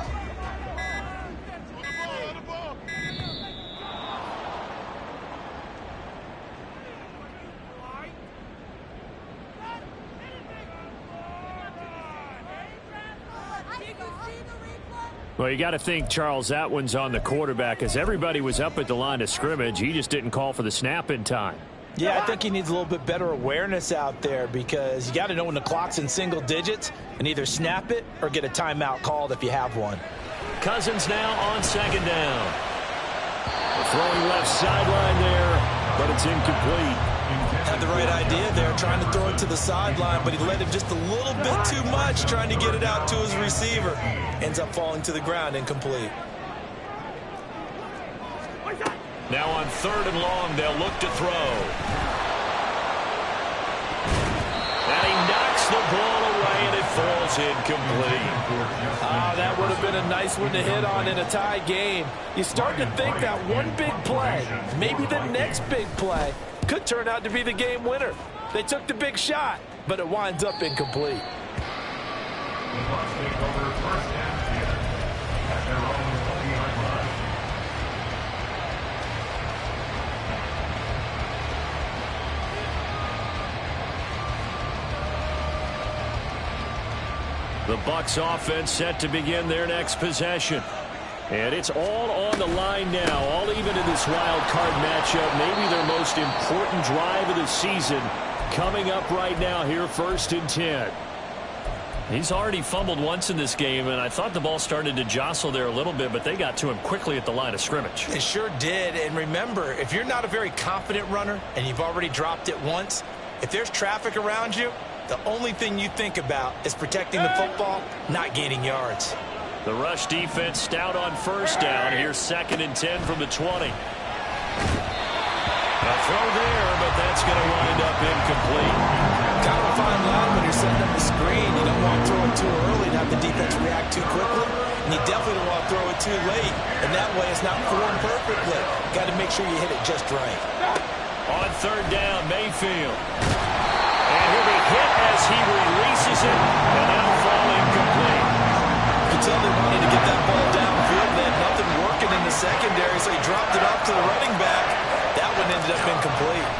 Well, you got to think, Charles, that one's on the quarterback as everybody was up at the line of scrimmage. He just didn't call for the snap in time. Yeah, I think he needs a little bit better awareness out there because you got to know when the clock's in single digits and either snap it or get a timeout called if you have one. Cousins now on 2nd down. Throwing left sideline there, but it's incomplete. Had the right idea there, trying to throw it to the sideline, but he led him just a little bit too much trying to get it out to his receiver. Ends up falling to the ground, incomplete. Now on 3rd and long, they'll look to throw. And he knocks the ball away, and it falls incomplete. That would have been a nice one to hit on in a tie game. You start to think that one big play, maybe the next big play, could turn out to be the game winner. They took the big shot, but it winds up incomplete. The Bucs offense set to begin their next possession. And it's all on the line now, all even in this wild card matchup. Maybe their most important drive of the season coming up right now here, 1st and 10. He's already fumbled once in this game, and I thought the ball started to jostle there a little bit, but they got to him quickly at the line of scrimmage. It sure did. And remember, if you're not a very confident runner and you've already dropped it once, if there's traffic around you, the only thing you think about is protecting the football, not gaining yards. The rush defense stout on 1st down. Here's 2nd and 10 from the 20. A throw there, but that's going to wind up incomplete. Kind of a fine line when you're setting up the screen. You don't want to throw it too early and have the defense react too quickly. And you definitely don't want to throw it too late. And that way it's not formed perfectly. Got to make sure you hit it just right. On third down, Mayfield. And he'll be hit as he releases it, and that'll fall incomplete. You can tell they wanted to get that ball downfield. They had nothing working in the secondary, so he dropped it off to the running back. That one ended up incomplete.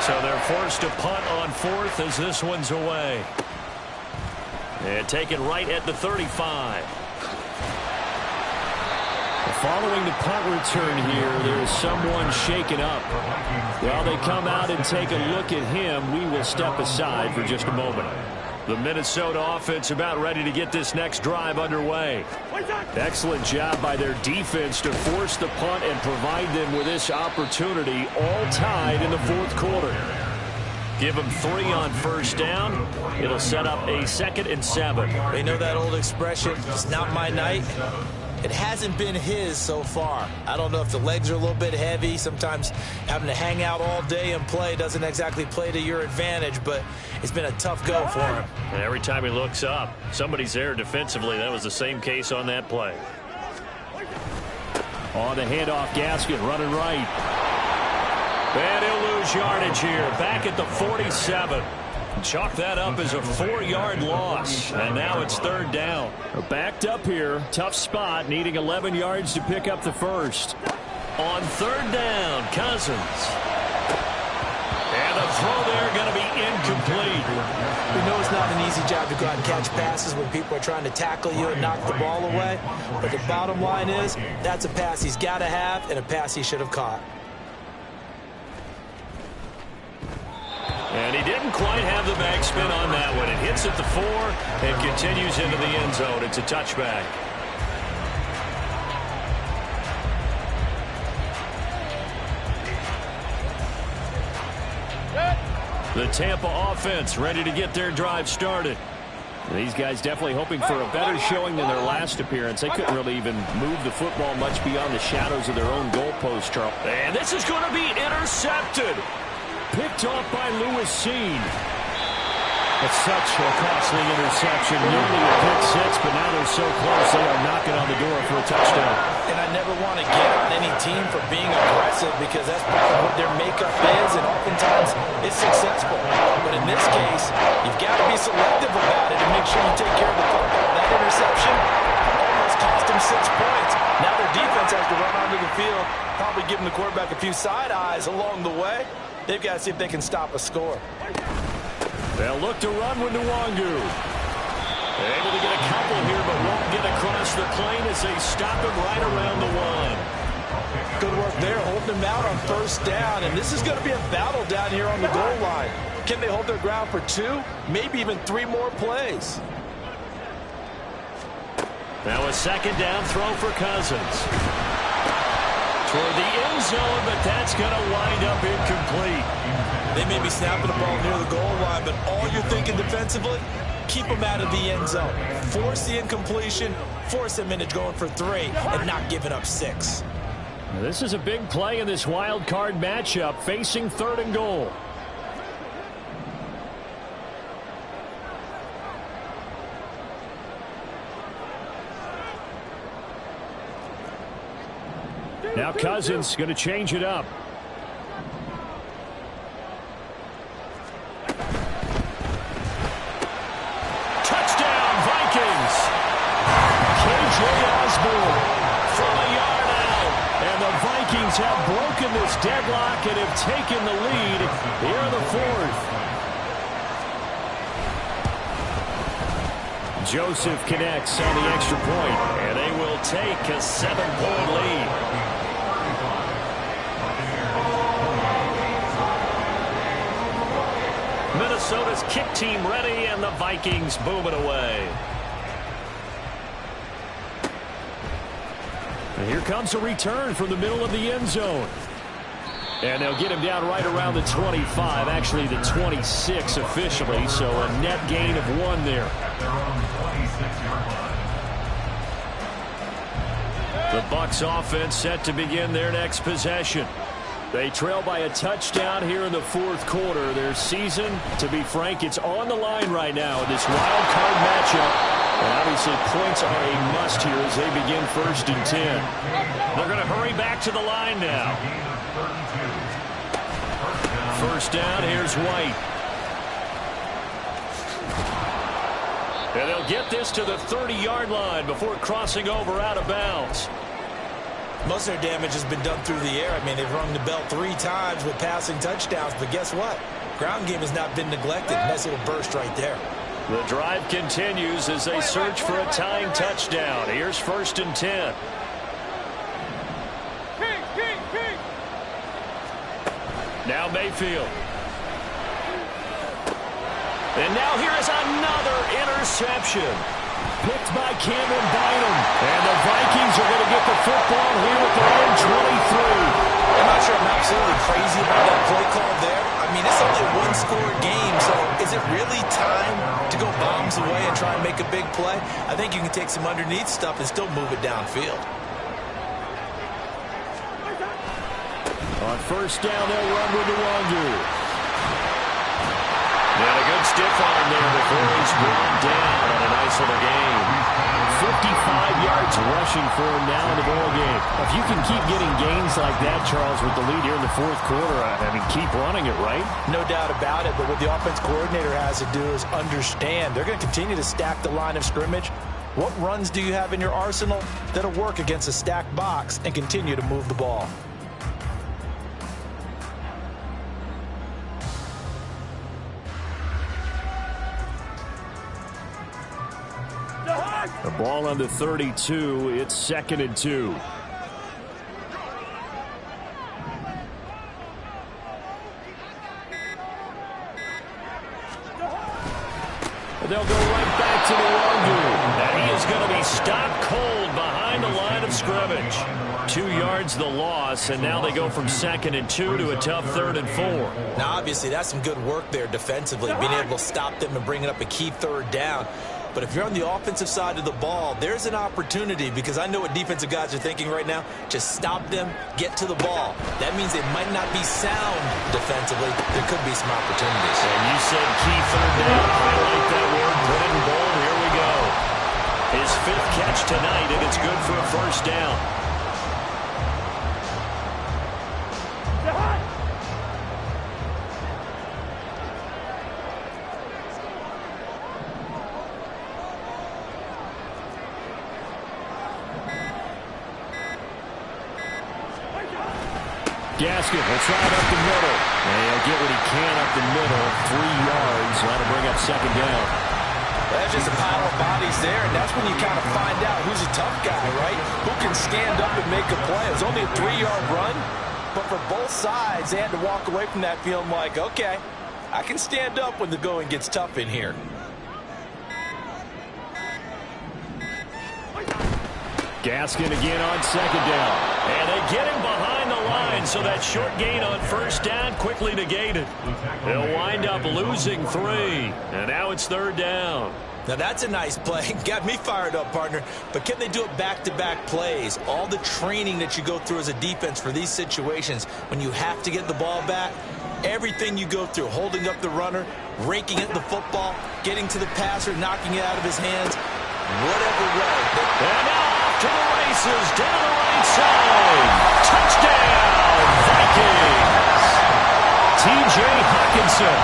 So they're forced to punt on fourth as this one's away. And taken right at the 35. Following the punt return here, there's someone shaken up. While they come out and take a look at him, we will step aside for just a moment. The Minnesota offense about ready to get this next drive underway. Excellent job by their defense to force the punt and provide them with this opportunity, all tied in the fourth quarter. Give them 3 on first down. It'll set up a 2nd and 7. They know that old expression, it's not my night. It hasn't been his so far. I don't know if the legs are a little bit heavy. Sometimes having to hang out all day and play doesn't exactly play to your advantage, but it's been a tough go for him. And every time he looks up, somebody's there defensively. That was the same case on that play. On the handoff, Gaskin running right. And he'll lose yardage here. Back at the 47. Chalk that up as a 4-yard loss. And now it's third down. Backed up here. Tough spot. Needing 11 yards to pick up the first. On third down, Cousins. And the throw there going to be incomplete. We know it's not an easy job to go out and catch passes when people are trying to tackle you and knock the ball away. But the bottom line is, that's a pass he's got to have and a pass he should have caught. And he didn't quite have the backspin on that one. It hits at the 4 and continues into the end zone. It's a touchback. The Tampa offense ready to get their drive started. These guys definitely hoping for a better showing than their last appearance. They couldn't really even move the football much beyond the shadows of their own goalpost, Charles. And this is going to be intercepted. Picked off by Lewis Cine. It's such a costly interception. Nearly a pick six, but now they're so close they are knocking on the door for a touchdown. And I never want to get on any team for being aggressive because that's part of what their makeup is, and oftentimes it's successful. But in this case, you've got to be selective about it and make sure you take care of the football. That interception almost cost them 6 points. Now their defense has to run onto the field, probably giving the quarterback a few side eyes along the way. They've got to see if they can stop a score. They'll look to run with Nwangu. Able to get a couple here, but won't get across the plane as they stop him right around the 1. Good work there, holding him out on first down. And this is going to be a battle down here on the goal line. Can they hold their ground for 2, maybe even 3 more plays? Now a second down throw for Cousins. Toward the end zone, but that's going to wind up incomplete. They may be snapping the ball near the goal line, but all you're thinking defensively, keep them out of the end zone. Force the incompletion, force them into going for 3, and not giving up 6. Now, this is a big play in this wild card matchup, facing 3rd and goal. Now Cousins going to change it up. Touchdown, Vikings. KJ Osborne from a yard out. And the Vikings have broken this deadlock and have taken the lead here in the 4th. Joseph connects on the extra point, and they will take a 7-point lead. Minnesota's kick team ready, and the Vikings boom it away. And here comes a return from the middle of the end zone. And they'll get him down right around the 25, actually the 26 officially, so a net gain of 1 there. The Bucs offense set to begin their next possession. They trail by a touchdown here in the 4th quarter. Their season, to be frank, it's on the line right now in this wild card matchup. And obviously points are a must here as they begin 1st and 10. They're going to hurry back to the line now. first down. Here's White. And they'll get this to the 30-yard line before crossing over out of bounds. Most of their damage has been done through the air. I mean, they've rung the bell 3 times with passing touchdowns. But guess what? Ground game has not been neglected. Nice little burst right there. The drive continues as they search for a tying touchdown. Here's 1st and 10. Now Mayfield. And now here is another interception. Picked by Cameron Bynum. And the Vikings are going to get the football here at their own 23. I'm not sure I'm absolutely crazy about that play call there. I mean, it's only a one-score game, so is it really time to go bombs away and try and make a big play? I think you can take some underneath stuff and still move it downfield. On first down, they'll run with Nwangu. And a good stiff arm there before he's brought down on a nice little game. 55 yards rushing for him now in the ball game. If you can keep getting gains like that, Charles, with the lead here in the 4th quarter, I mean, keep running it, right? No doubt about it, but what the offense coordinator has to do is understand they're going to continue to stack the line of scrimmage. What runs do you have in your arsenal that'll work against a stacked box and continue to move the ball? The ball on the 32. It's 2nd and 2. They'll go right back to Nwangu. And he is going to be stopped cold behind the line of scrimmage. 2 yards the loss, and now they go from 2nd and 2 to a tough 3rd and 4. Now, obviously, that's some good work there defensively, being able to stop them and bringing up a key 3rd down. But if you're on the offensive side of the ball, there's an opportunity, because I know what defensive guys are thinking right now. Just stop them, get to the ball. That means they might not be sound defensively. There could be some opportunities. And you said key 3rd down. Highlight that word, put it in bold. Here we go. His 5th catch tonight, and it's good for a first down. Gaskin will try it up the middle. And he'll get what he can up the middle. 3 yards. That'll bring up 2nd down. That's just a pile of bodies there, and that's when you kind of find out who's a tough guy, right? Who can stand up and make a play. It was only a 3-yard run, but for both sides, they had to walk away from that feeling like, okay, I can stand up when the going gets tough in here. Gaskin again on 2nd down. And they get him behind the line, so that short gain on first down quickly negated. They'll wind up losing 3. And now it's 3rd down. Now that's a nice play. Got me fired up, partner. But can they do it back-to-back plays? All the training that you go through as a defense for these situations, when you have to get the ball back, everything you go through, holding up the runner, raking at the football, getting to the passer, knocking it out of his hands, whatever way. And now off to the races, down the right side. Touchdown, Vikings. T.J. Hockenson,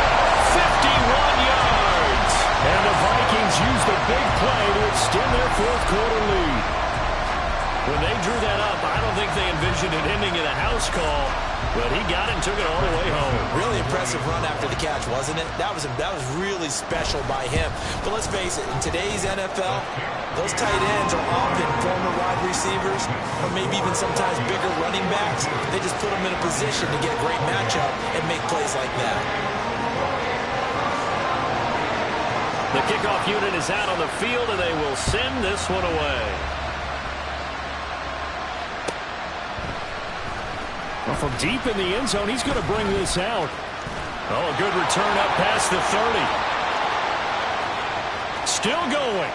51 yards. And the Vikings use the big play to extend their 4th quarter lead. When they drew that up, I don't think they envisioned it ending in a house call, but he got it and took it all the way home. Really impressive run after the catch, wasn't it? That was really special by him. But let's face it, in today's NFL, those tight ends are often former wide receivers or maybe even sometimes bigger running backs. They just put them in a position to get a great matchup and make plays like that. The kickoff unit is out on the field, and they will send this one away. Well, from deep in the end zone, he's going to bring this out. Oh, a good return up past the 30. Still going.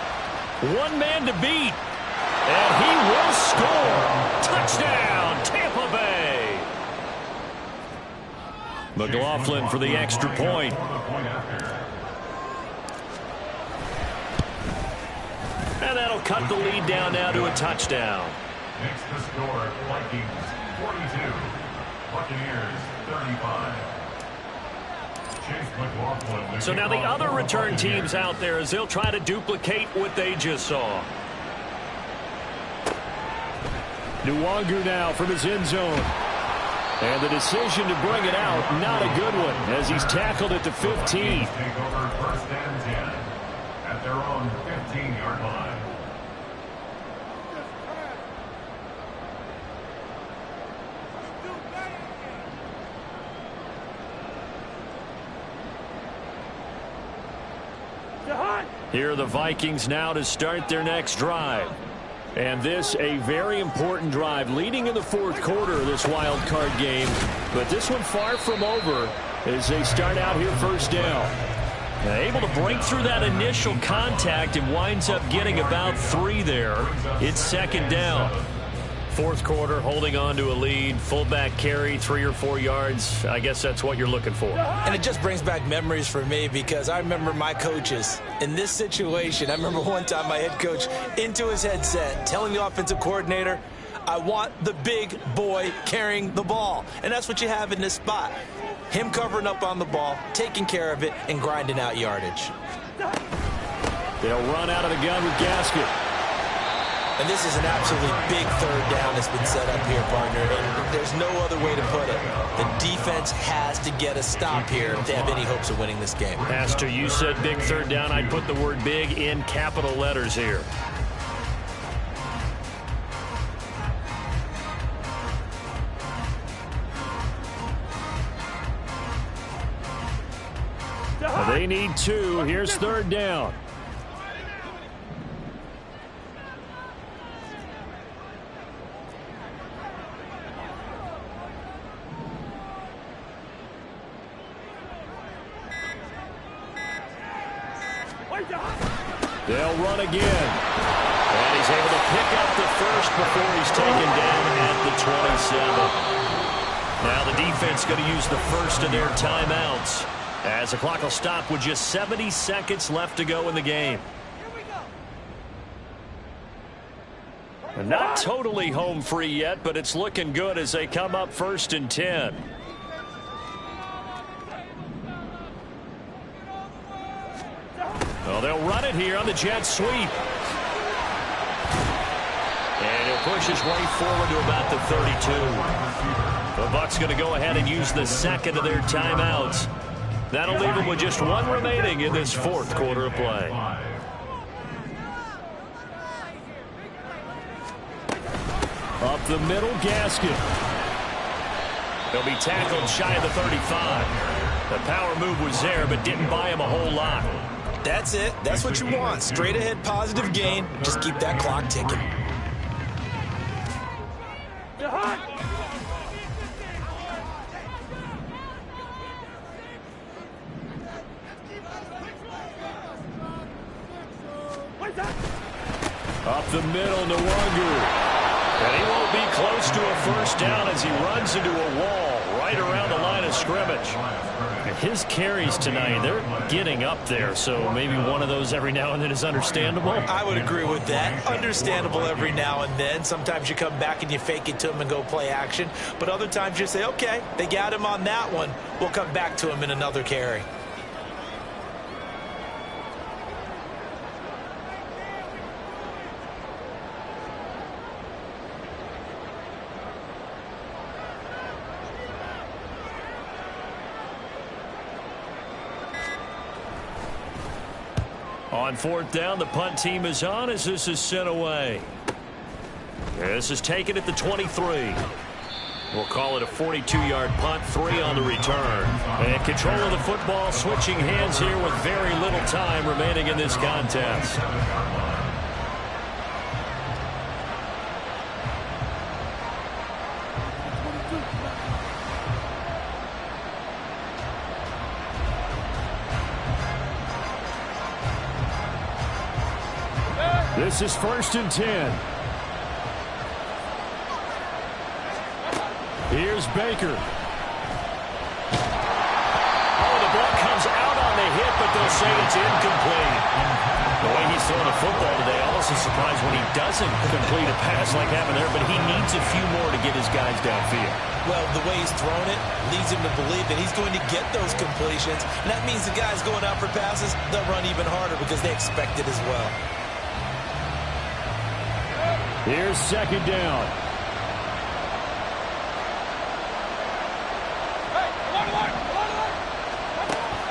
One man to beat. And he will score. Touchdown, Tampa Bay. McLaughlin for the extra point. And that'll cut the lead down now to a touchdown. Next to score, Vikings 42, Buccaneers 35. So now the other return teams out there as they'll try to duplicate what they just saw. Nwangu now from his end zone. And the decision to bring it out, not a good one, as he's tackled at the 15. Take over first and 10 at their own 15-yard line. Here are the Vikings now to start their next drive. And this a very important drive leading in the fourth quarter of this wild card game. But this one far from over as they start out here first down. Now, able to break through that initial contact and winds up getting about 3 there. It's second down. Fourth quarter, holding on to a lead. Fullback carry, 3 or 4 yards. I guess that's what you're looking for. And it just brings back memories for me because I remember my coaches in this situation. I remember one time my head coach into his headset telling the offensive coordinator, I want the big boy carrying the ball. And that's what you have in this spot. Him covering up on the ball, taking care of it, and grinding out yardage. They'll run out of the gun with Gaskin. And this is an absolutely big third down that's been set up here, partner. And there's no other way to put it. The defense has to get a stop here if they have any hopes of winning this game. Pastor, you said big third down. I'd put the word big in capital letters here. They need 2. Here's third down. They'll run again. And he's able to pick up the first before he's taken down at the 27. Now the defense going to use the first of their timeouts as the clock will stop with just 70 seconds left to go in the game. And not totally home free yet, but it's looking good as they come up first and 10. Well, they'll run it here on the jet sweep. And he'll push his way forward to about the 32. The Bucs going to go ahead and use the second of their timeouts. That'll leave them with just 1 remaining in this fourth quarter of play. Up the middle, Gaskin. He'll be tackled shy of the 35. The power move was there, but didn't buy him a whole lot. That's it. That's what you want. Straight ahead positive gain. Just keep that clock ticking. Up the middle, Nwangu. And he won't be close to a first down as he runs into a wall right around the line of scrimmage. His carries tonight, they're getting up there, so maybe one of those every now and then is understandable. I would agree with that. Understandable every now and then. Sometimes you come back and you fake it to him and go play action. But other times you say, okay, they got him on that one. We'll come back to him in another carry. On fourth down, the punt team is on as this is sent away. This is taken at the 23. We'll call it a 42-yard punt, 3 on the return. And control of the football switching hands here with very little time remaining in this contest. This is first and 10. Here's Baker. Oh, the ball comes out on the hit, but they'll say it's incomplete. The way he's throwing the football today, all else is surprised when he doesn't complete a pass like happened there, but he needs a few more to get his guys downfield. Well, the way he's thrown it leads him to believe that he's going to get those completions. And that means the guys going out for passes, they'll run even harder because they expect it as well. Here's second down.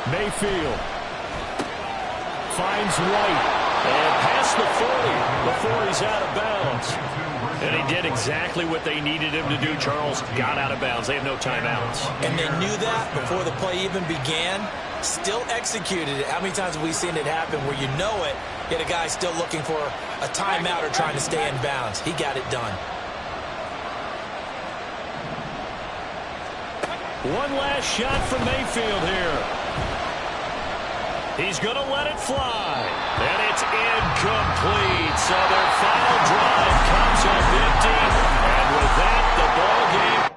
Mayfield finds White and past the 40 before he's out of bounds. And he did exactly what they needed him to do, Charles. Got out of bounds. They have no timeouts. And they knew that before the play even began. Still executed it. How many times have we seen it happen where you know it, yet a guy still looking for a timeout or trying to stay in bounds? He got it done. One last shot from Mayfield here. He's going to let it fly. And it's incomplete. So their final drive comes up empty. And with that, the ball game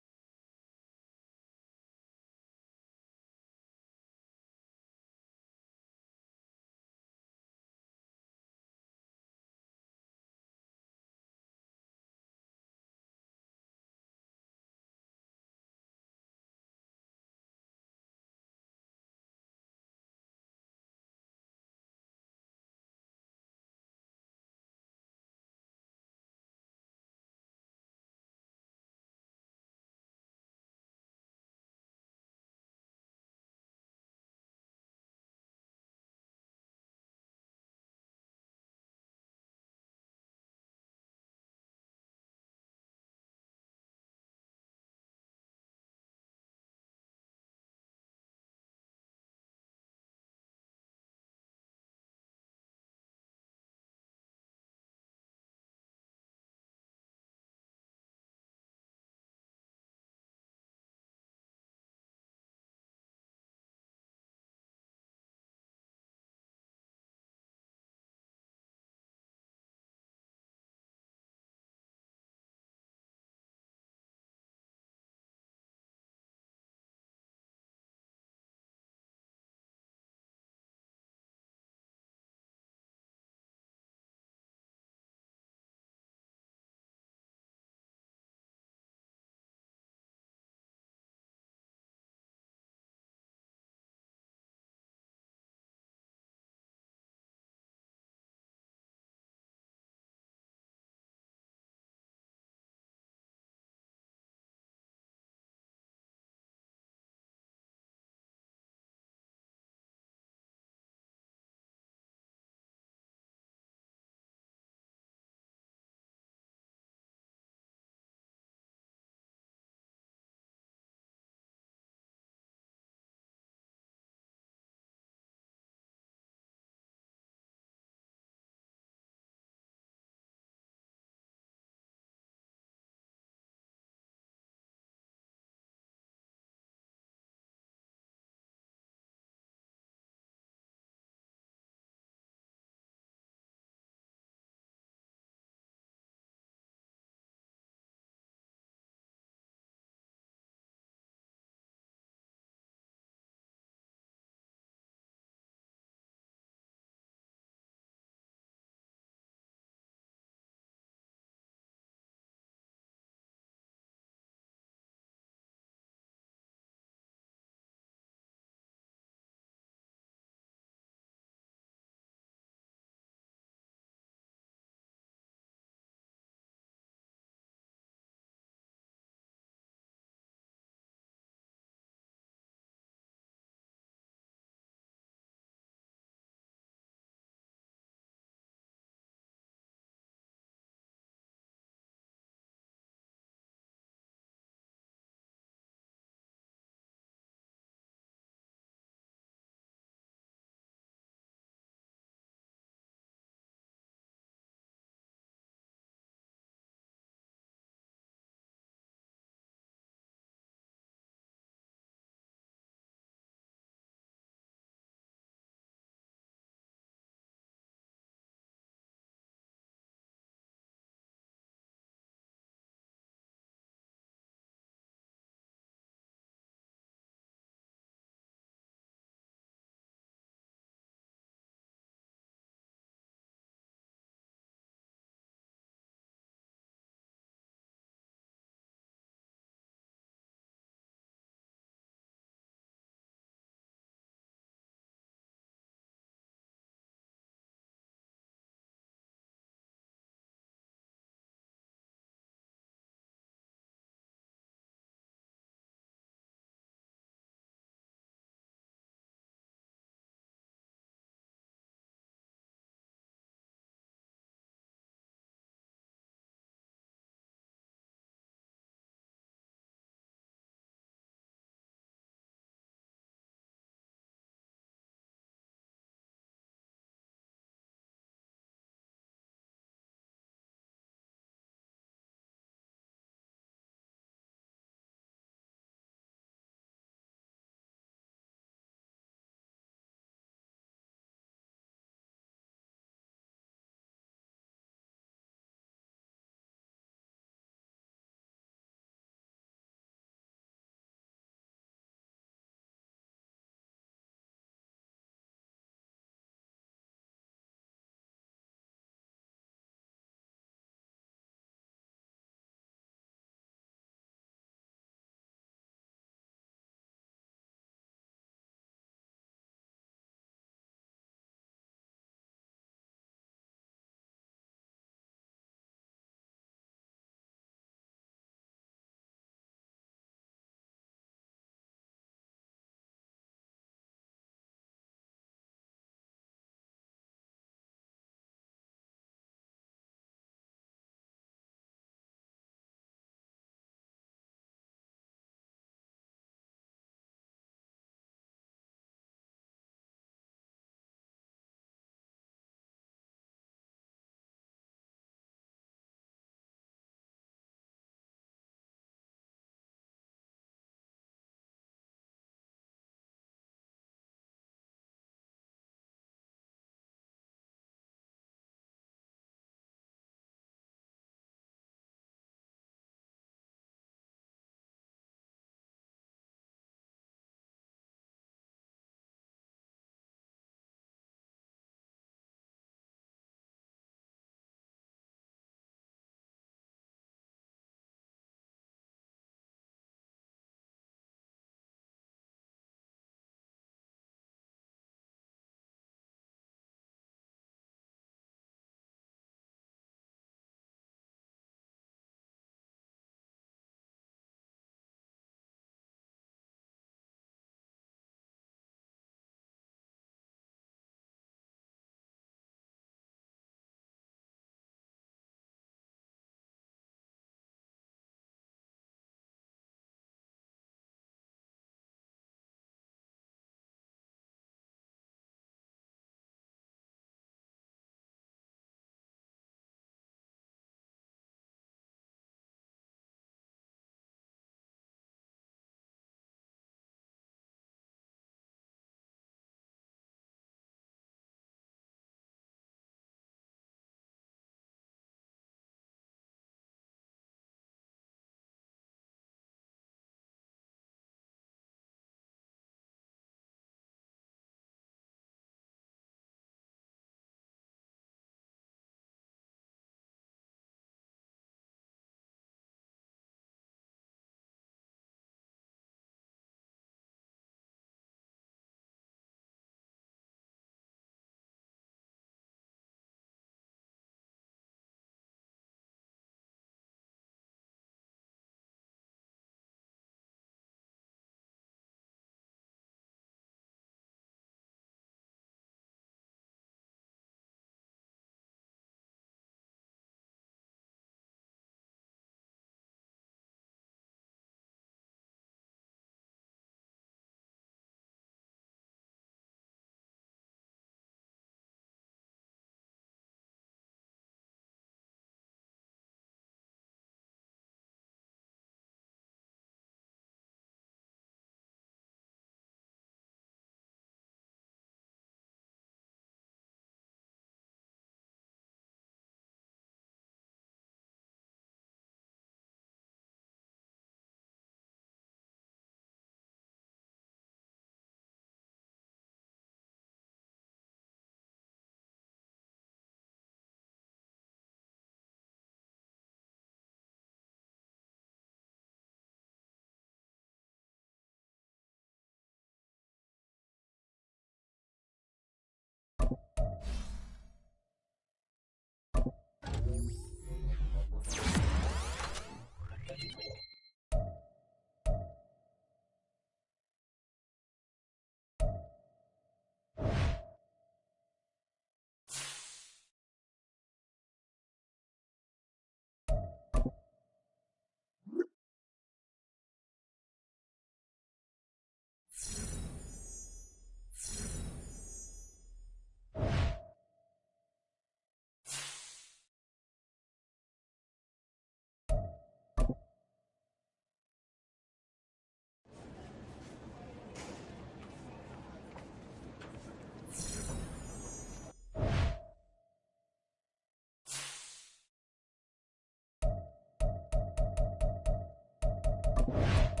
now.